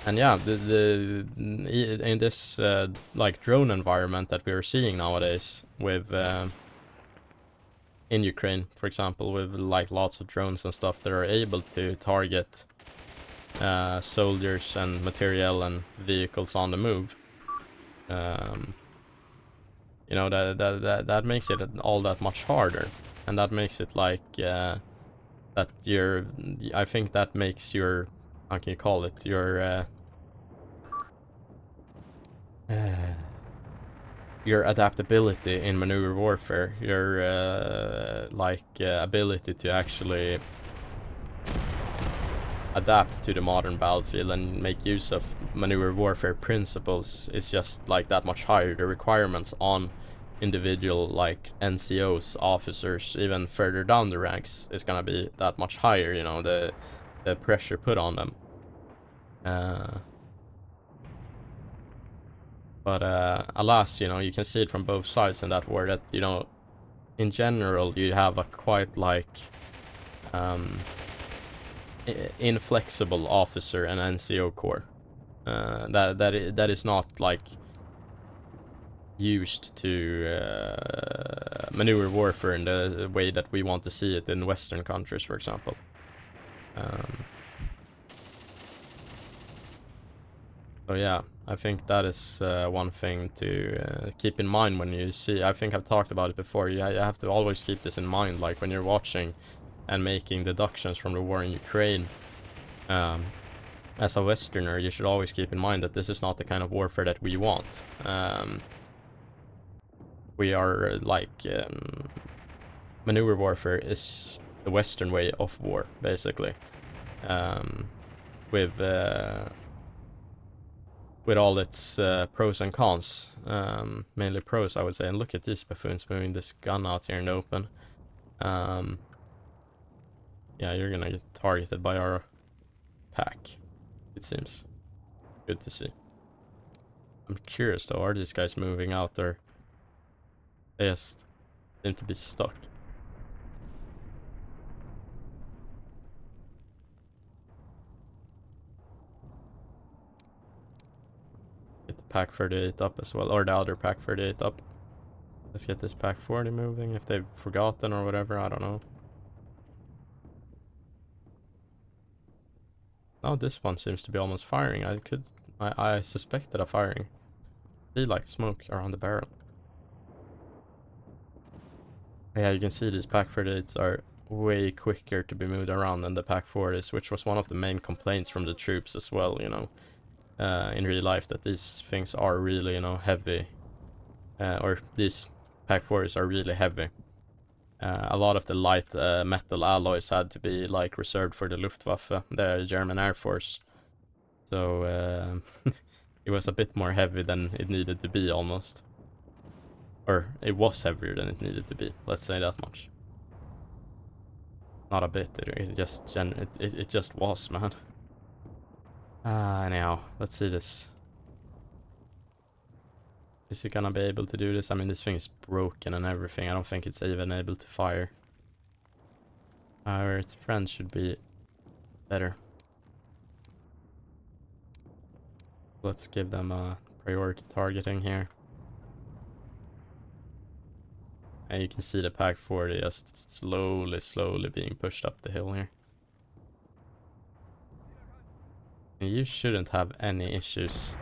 [SPEAKER 1] And yeah, in this like drone environment that we are seeing nowadays with in Ukraine, for example, with like lots of drones and stuff that are able to target soldiers and material and vehicles on the move. You know, that makes it all that much harder, and that makes it like that I think that makes your, how can you call it, your adaptability in maneuver warfare, your ability to actually adapt to the modern battlefield and make use of maneuver warfare principles is just like that much higher. The requirements on individual like NCOs, officers, even further down the ranks is gonna be that much higher, you know, the pressure put on them. But alas, you know, you can see it from both sides in that war, that, you know, in general you have a quite like inflexible officer and NCO corps that is not like used to maneuver warfare in the way that we want to see it in Western countries, for example. So yeah, I think that is one thing to keep in mind when you see. I think I've talked about it before. You have to always keep this in mind, like when you're watching and making deductions from the war in Ukraine. As a Westerner, you should always keep in mind that this is not the kind of warfare that we want. We are like maneuver warfare is the Western way of war, basically, with all its pros and cons, mainly pros, I would say. And look at these buffoons moving this gun out here in the open. Yeah, you're gonna get targeted by our pack, it seems. Good to see. I'm curious though, are these guys moving out, or they just seem to be stuck? Get the pack 38 up as well, or the other pack 38 up. Let's get this pack 40 moving, if they've forgotten or whatever, I don't know. Oh, this one seems to be almost firing. I suspected a firing. See like smoke around the barrel. Yeah, you can see these pack 38s are way quicker to be moved around than the pack 40s, which was one of the main complaints from the troops as well, you know, in real life, that these things are really, you know, heavy, or these pack 40s are really heavy. A lot of the light metal alloys had to be like reserved for the Luftwaffe, the German Air Force. So it was a bit more heavy than it needed to be, almost. Or it was heavier than it needed to be, let's say that much. Not a bit, it just was, man. Anyhow, let's see this. Is it gonna be able to do this? I mean, this thing is broken and everything. I don't think it's even able to fire. Its friends should be better. Let's give them a priority targeting here. And you can see the Pack 40 just slowly being pushed up the hill here. And you shouldn't have any issues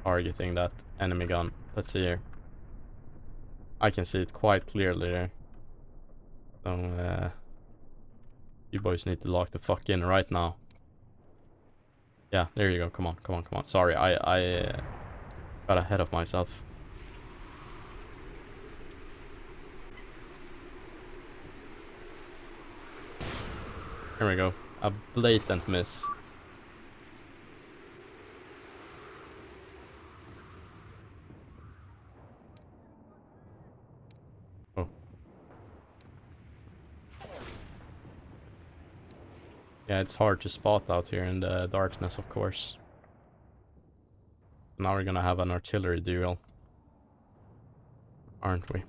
[SPEAKER 1] targeting that enemy gun. Let's see here. I can see it quite clearly there. So, you boys need to lock the fuck in right now. Yeah, there you go. Come on, come on, come on. Sorry, I got ahead of myself. Here we go. A blatant miss. Oh. Yeah, it's hard to spot out here in the darkness, of course. Now we're gonna have an artillery duel. Aren't we?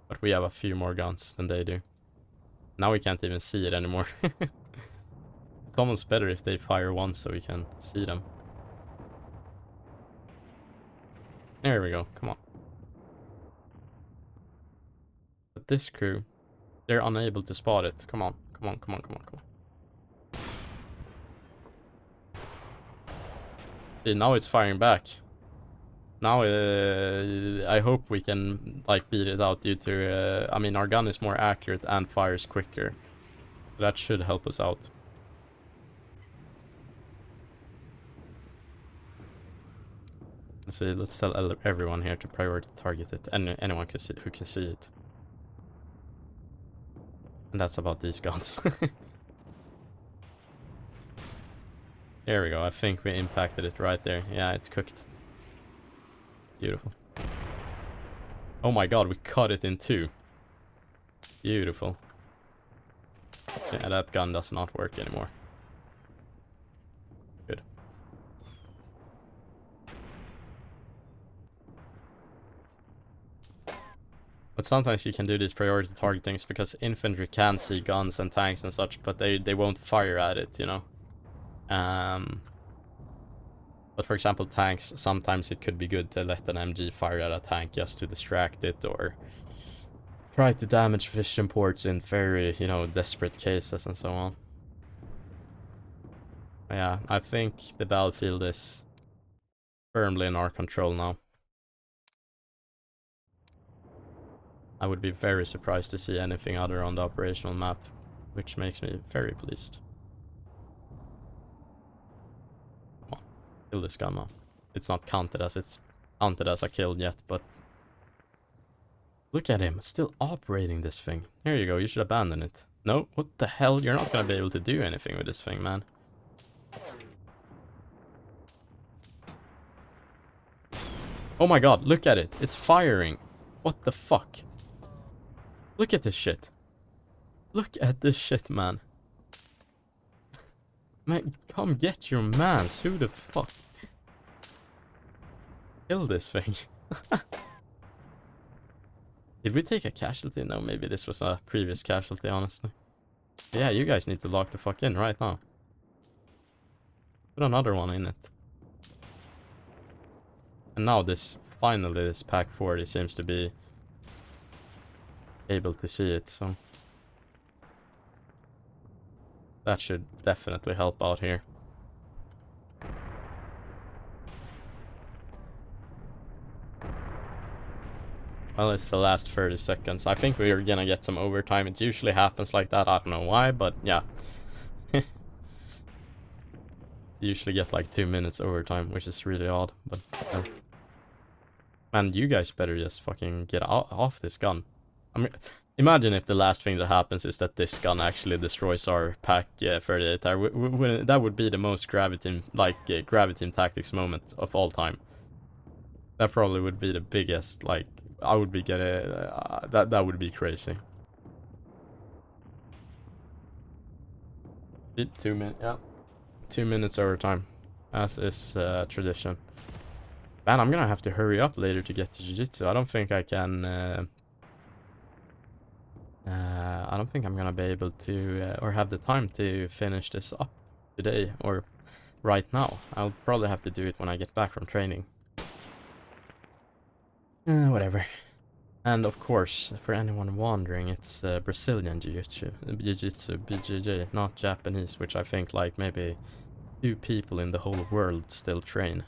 [SPEAKER 1] But we have a few more guns than they do. Now we can't even see it anymore. It's almost better if they fire once so we can see them. There we go, come on. But this crew, they're unable to spot it. Come on, come on, come on, come on, come on. See, now it's firing back. Now I hope we can like beat it out due to I mean, our gun is more accurate and fires quicker. That should help us out. Let's see, let's tell everyone here to priority target it. Anyone can see, who can see it. And that's about these guns. There we go. I think we impacted it right there. Yeah, it's cooked. Beautiful. Oh my god, we cut it in two. Beautiful. Yeah, that gun does not work anymore. Good. But sometimes you can do these priority targetings because infantry can see guns and tanks and such, but they won't fire at it, you know. But for example, tanks, sometimes it could be good to let an MG fire at a tank just to distract it or try to damage vision ports in very, you know, desperate cases and so on. Yeah, I think the battlefield is firmly in our control now. I would be very surprised to see anything other on the operational map, which makes me very pleased. Come on, kill this gun now. It's not counted as a kill yet, but look at him, still operating this thing. There you go, you should abandon it. No, what the hell? You're not gonna be able to do anything with this thing, man. Oh my god, look at it. It's firing. What the fuck? Look at this shit. Look at this shit, man. Man, come get your mans. Who the fuck? Kill this thing. Did we take a casualty? No, maybe this was a previous casualty, honestly. Yeah, you guys need to lock the fuck in right now. Put another one in it. And now finally this Pack 40 seems to be able to see it, so that should definitely help out here. Well, it's the last 30 seconds. I think we're gonna get some overtime. It usually happens like that. I don't know why, but yeah. Usually get like 2 minutes overtime, which is really odd, but still. Man, you guys better just fucking get off this gun. I mean, imagine if the last thing that happens is that this gun actually destroys our Pack 38. That would be the most gravity tactics moment of all time. That probably would be the biggest, like, I would be getting, that would be crazy. 2 minutes, yeah. 2 minutes overtime, as is tradition. Man, I'm gonna have to hurry up later to get to jiu-jitsu. I don't think I can... I don't think I'm gonna be able to, or have the time to finish this up today, or right now. I'll probably have to do it when I get back from training. Whatever. And of course, for anyone wondering, it's Brazilian jiu-jitsu, BJJ, not Japanese, which I think like maybe 2 people in the whole world still train.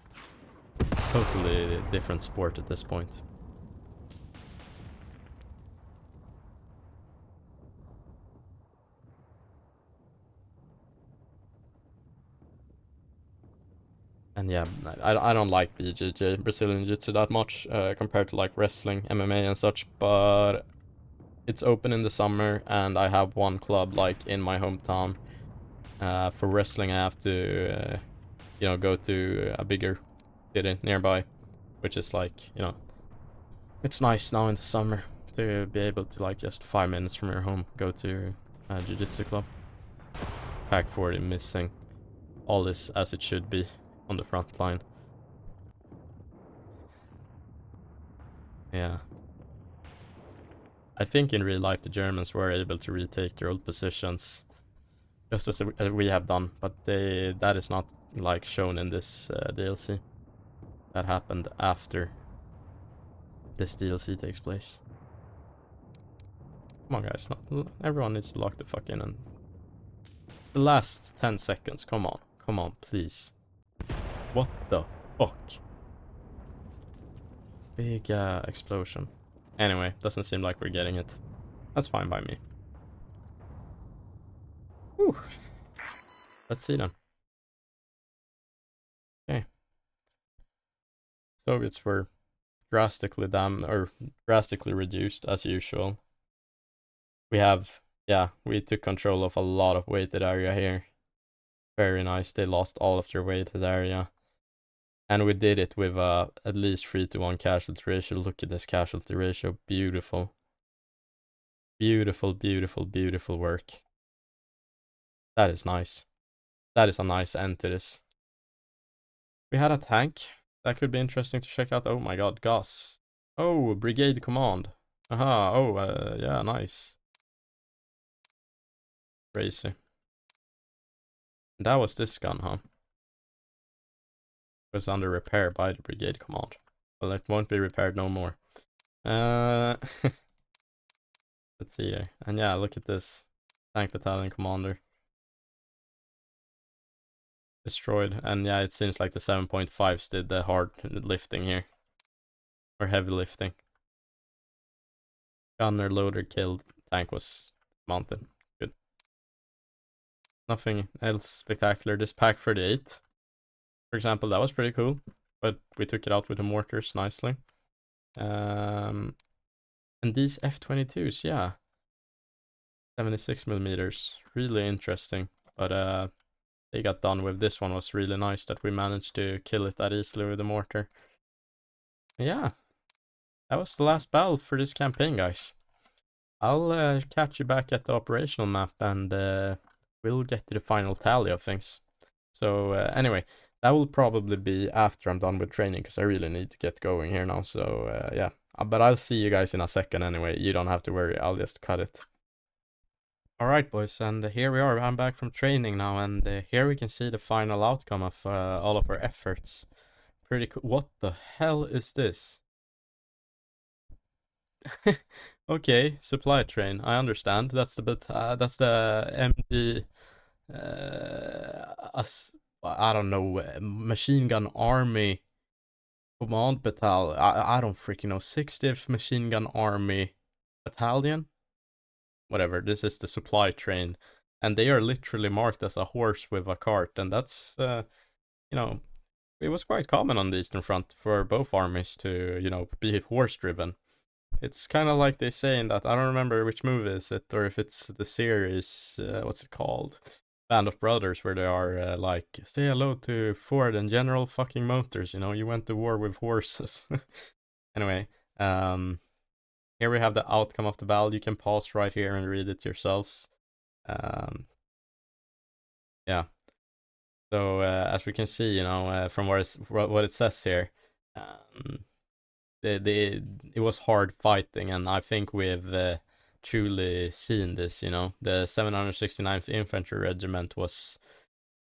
[SPEAKER 1] Totally different sport at this point. And yeah, I don't like BJJ, Brazilian Jiu-Jitsu, that much compared to like wrestling, MMA and such, but it's open in the summer and I have one club like in my hometown. For wrestling I have to, you know, go to a bigger city nearby, which is like, you know, it's nice now in the summer to be able to like just 5 minutes from your home go to a Jiu-Jitsu club. Pack 40 missing. All this as it should be on the front line. Yeah. I think in real life the Germans were able to retake their old positions just as we have done, but that is not like shown in this DLC. That happened after this DLC takes place. Come on guys, everyone needs to lock the fuck in, and the last 10 seconds, come on, please. What the fuck? Big explosion. Anyway, doesn't seem like we're getting it. That's fine by me. Whew. Let's see then. Okay. Soviets were drastically drastically reduced as usual. We took control of a lot of weighted area here. Very nice. They lost all of their weighted area. And we did it with at least 3-to-1 casualty ratio. Look at this casualty ratio. Beautiful. Beautiful, beautiful, beautiful work. That is nice. That is a nice end to this. We had a tank. That could be interesting to check out. Oh my god, Gus. Oh, brigade command. Aha, oh, yeah, nice. Crazy. That was this gun, huh? It was under repair by the brigade command. Well, it won't be repaired no more. Let's see here. And yeah, look at this. Tank battalion commander. Destroyed. And yeah, it seems like the 7.5s did the hard lifting here. Or heavy lifting. Gunner, loader killed. Tank was mounted. Good. Nothing else spectacular. This Pack 38, for example, that was pretty cool. But we took it out with the mortars nicely. And these F-22s, yeah. 76 millimeters. Really interesting. But they got done with. This one was really nice that we managed to kill it that easily with the mortar. Yeah. That was the last battle for this campaign, guys. I'll catch you back at the operational map and we'll get to the final tally of things. So anyway, that will probably be after I'm done with training because I really need to get going here now. So yeah, but I'll see you guys in a second anyway. You don't have to worry, I'll just cut it. Alright boys, and here we are. I'm back from training now, and here we can see the final outcome of all of our efforts. Pretty cool. What the hell is this? Okay, supply train. I understand. That's that's the MG. I don't know. Machine gun army command battalion. I don't freaking know. 60th machine gun army battalion. Whatever. This is the supply train, and they are literally marked as a horse with a cart, and that's you know, it was quite common on the Eastern Front for both armies to, you know, be horse driven. It's kind of like they say in that, I don't remember which movie is it, or if it's the series, what's it called? Band of Brothers, where they are like, say hello to Ford and General fucking Motors, you know, you went to war with horses. Anyway, here we have the outcome of the battle. You can pause right here and read it yourselves. Yeah. So as we can see, you know, from what it says here, um, it was hard fighting, and I think we've truly seen this. You know, the 769th Infantry Regiment was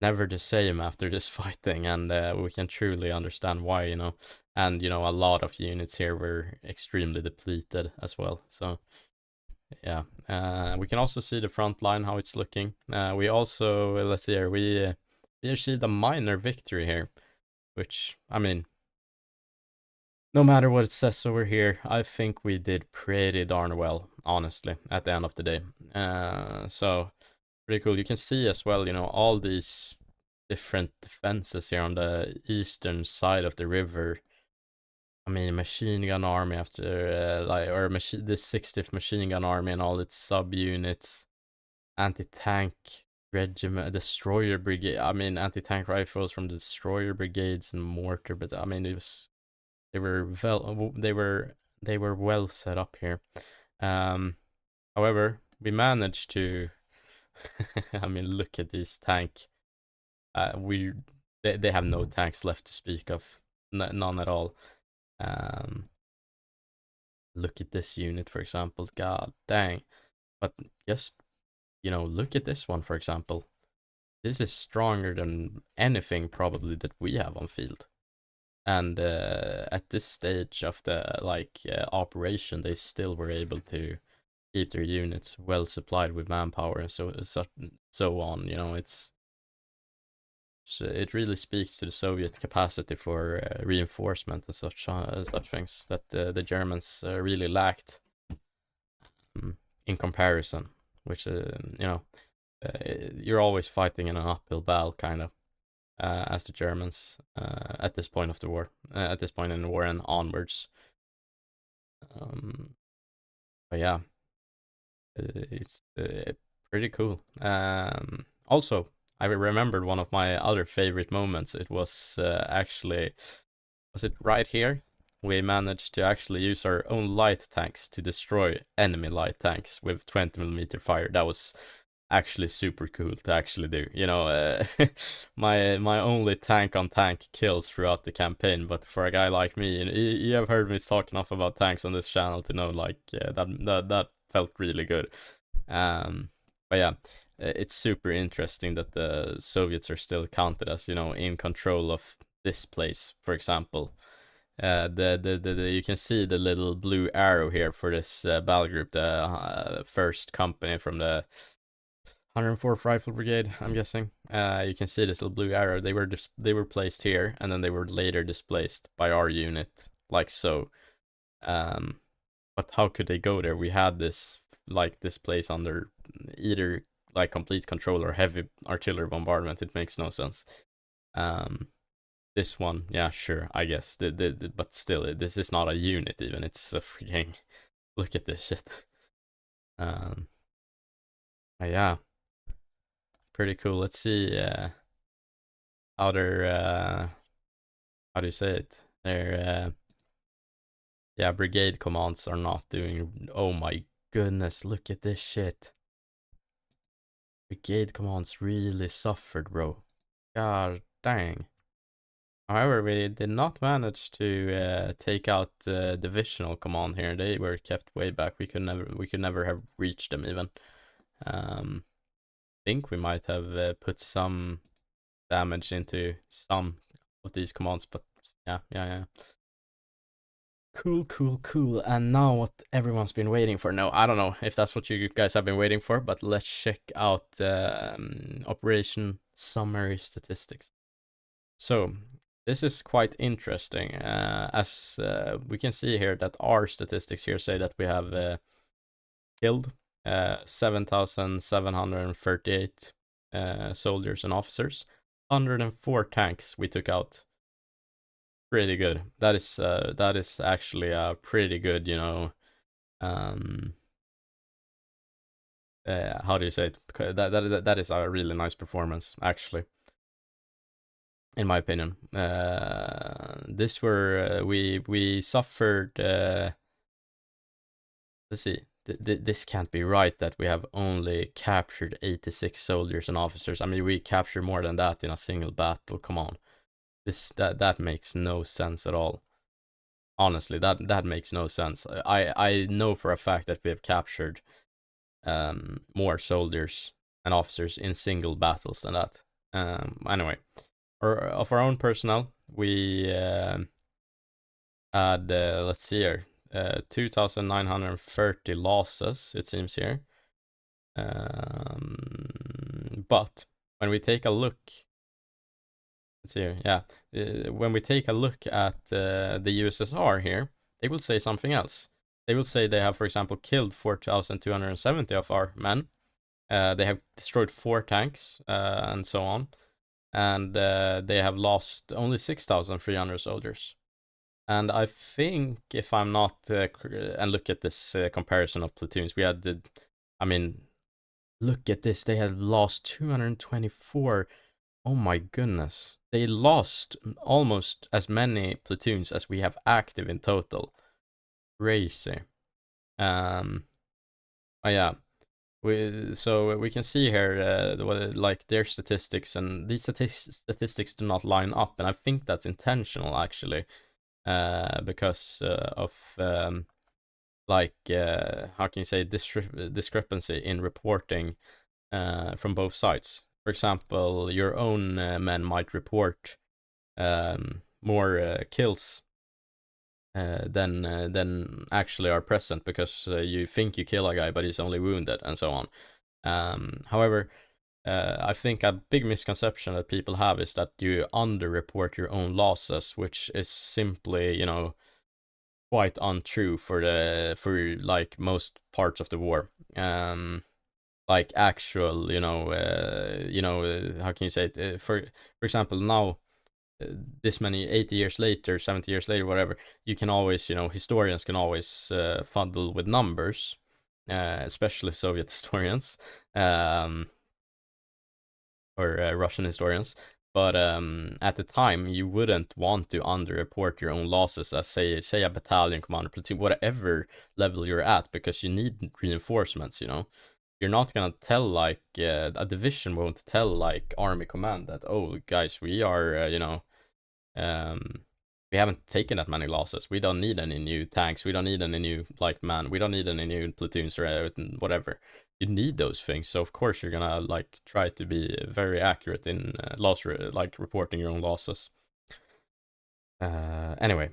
[SPEAKER 1] never the same after this fighting, and we can truly understand why. You know, and you know, a lot of units here were extremely depleted as well. So yeah, we can also see the front line how it's looking. We also let's see here, we achieved a minor victory here, which I mean, no matter what it says over here, I think we did pretty darn well, honestly, at the end of the day. So pretty cool. You can see as well, you know, all these different defenses here on the eastern side of the river. I mean, machine gun army after the 60th machine gun army and all its subunits, anti-tank regiment, destroyer brigade. I mean, anti-tank rifles from the destroyer brigades and mortar. But I mean, they were well set up here. However, we managed to. I mean, look at this tank. They have no tanks left to speak of, none at all. Look at this unit, for example. God dang. But just, you know, look at this one, for example. This is stronger than anything probably that we have on field. And at this stage of the operation, they still were able to keep their units well supplied with manpower and so on. You know, it really speaks to the Soviet capacity for reinforcement and such things that the Germans really lacked in comparison. Which you know, you're always fighting in an uphill battle, kind of, as the Germans at this point of the war, at this point in the war and onwards. But yeah, it's pretty cool. Also, I remembered one of my other favorite moments. It was actually, was it right here? We managed to actually use our own light tanks to destroy enemy light tanks with 20mm fire. That was actually super cool to actually do. You know, my only tank on tank kills throughout the campaign. But for a guy like me, and you have heard me talk enough about tanks on this channel to know, like, that felt really good. But yeah, it's super interesting that the Soviets are still counted as, you know, in control of this place, for example. You can see the little blue arrow here for this battle group, the first company from the 104th Rifle Brigade, I'm guessing. You can see this little blue arrow. They were placed here, and then they were later displaced by our unit, like so. But how could they go there? We had this place under either like complete control or heavy artillery bombardment. It makes no sense. This one, yeah, sure, I guess. But still, this is not a unit even. It's a freaking. Look at this shit. Yeah, pretty cool. Let's see how how do you say it? Their yeah, brigade commands are not doing. Oh my goodness, look at this shit. Brigade commands really suffered, bro. God dang. However, we did not manage to take out divisional command here. They were kept way back. We could never have reached them even. Think we might have put some damage into some of these commands, but yeah. Cool. And now what everyone's been waiting for. No, I don't know if that's what you guys have been waiting for, but let's check out Operation Summary Statistics. So this is quite interesting, as we can see here that our statistics here say that we have killed 7,738 soldiers and officers, 104 tanks we took out. Pretty good. That is actually a pretty good, you know, how do you say it? That is a really nice performance, actually, in my opinion. We suffered. Let's see. this can't be right that we have only captured 86 soldiers and officers. I mean, we captured more than that in a single battle. Come on. That makes no sense at all. Honestly, that makes no sense. I know for a fact that we have captured more soldiers and officers in single battles than that. Anyway, of our own personnel, we had let's see here, 2,930 losses, it seems here. But when we take a look, let's see here, yeah, when we take a look at the USSR here, they will say something else. They will say they have, for example, killed 4,270 of our men. They have destroyed 4 tanks and so on, and they have lost only 6,300 soldiers. And I think, if I'm not, and look at this comparison of platoons, we had I mean, look at this, they had lost 224. Oh my goodness. They lost almost as many platoons as we have active in total. Crazy. Oh yeah. So we can see here like their statistics, and these statistics do not line up, and I think that's intentional actually, because of like how can you say, discrepancy in reporting from both sides. For example, your own men might report more kills than actually are present, because you think you kill a guy but he's only wounded and so on. However, I think a big misconception that people have is that you underreport your own losses, which is simply, quite untrue for like most parts of the war. Like actual, how can you say it? For example, now, this many 80 years later, 70 years later, whatever, you can always, historians can always fuddle with numbers, especially Soviet historians, or Russian historians. But at the time, you wouldn't want to underreport your own losses as, say a battalion commander, platoon, whatever level you're at, because you need reinforcements. You're not gonna tell, like, a division won't tell, like, army command that, oh guys, we are we haven't taken that many losses. We don't need any new tanks. We don't need any new light man. We don't need any new platoons or whatever. You need those things. So of course you're gonna, like, try to be very accurate in like reporting your own losses. Anyway,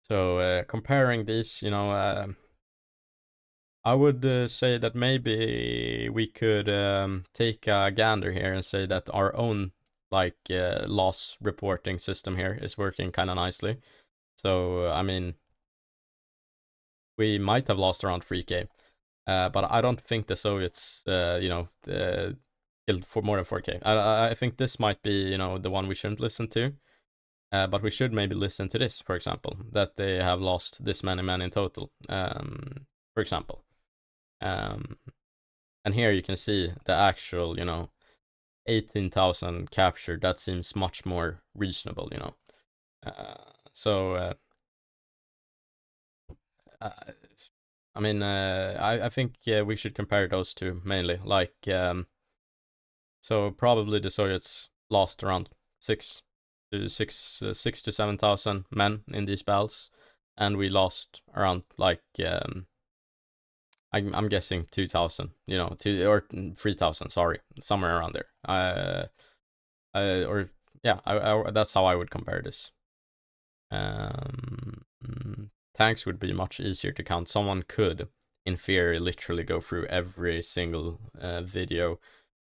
[SPEAKER 1] so comparing these, I would say that maybe we could take a gander here and say that our own, like, loss reporting system here is working kind of nicely. So I mean, we might have lost around 3K, but I don't think the Soviets, killed for more than 4K. I think this might be, the one we shouldn't listen to. But we should maybe listen to this, for example, that they have lost this many men in total, for example. And here you can see the actual, 18,000 captured. That seems much more reasonable, So, I mean, I think we should compare those two mainly. Like, so probably the Soviets lost around 6 to 7,000 men in these battles, and we lost around, like, I'm guessing 2,000, 3,000. Sorry, somewhere around there. Or yeah, that's how I would compare this. Tanks would be much easier to count. Someone could, in theory, literally go through every single video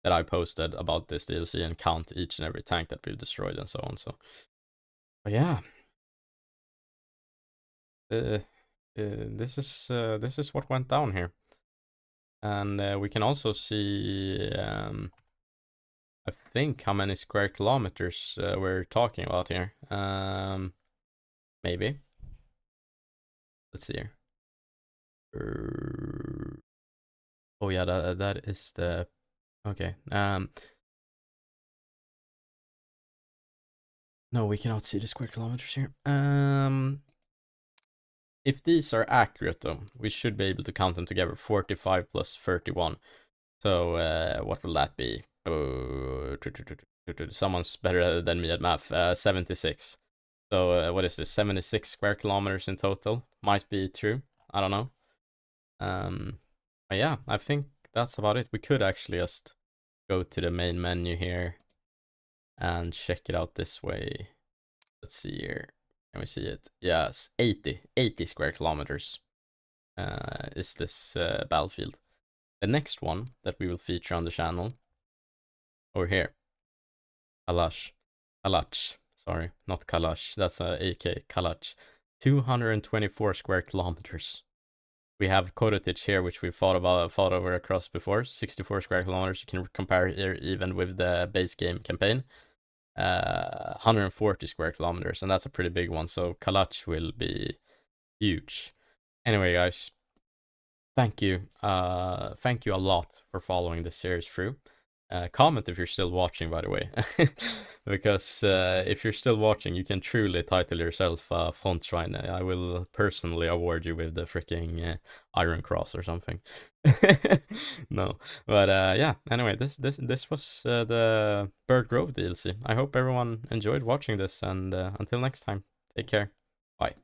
[SPEAKER 1] that I posted about this DLC and count each and every tank that we've destroyed and so on. So, but yeah, this is what went down here, and we can also see, I think, how many square kilometers we're talking about here. Maybe. Let's see here. Oh yeah, that is the okay. No, we cannot see the square kilometers here. if these are accurate though, we should be able to count them together. 45 plus 31. So what will that be? Someone's better than me at math. 76. So what is this? 76 square kilometers in total. Might be true. I don't know. But yeah, I think that's about it. We could actually just go to the main menu here and check it out this way. Let's see here. Can we see it? Yes, 80 square kilometers is this battlefield. The next one that we will feature on the channel, over here, Kalach, sorry, not Kalash, that's a AK, Kalach, 224 square kilometers. We have Korotic here, which we fought over across before, 64 square kilometers. You can compare here even with the base game campaign. 140 square kilometers, and that's a pretty big one, so Kalach will be huge. Anyway, guys, thank you a lot for following this series through. Comment if you're still watching, by the way, because if you're still watching, you can truly title yourself Font Shrine. I will personally award you with the freaking Iron Cross or something. No, but yeah. Anyway, this was the Bird Grove DLC. I hope everyone enjoyed watching this, and until next time, take care. Bye.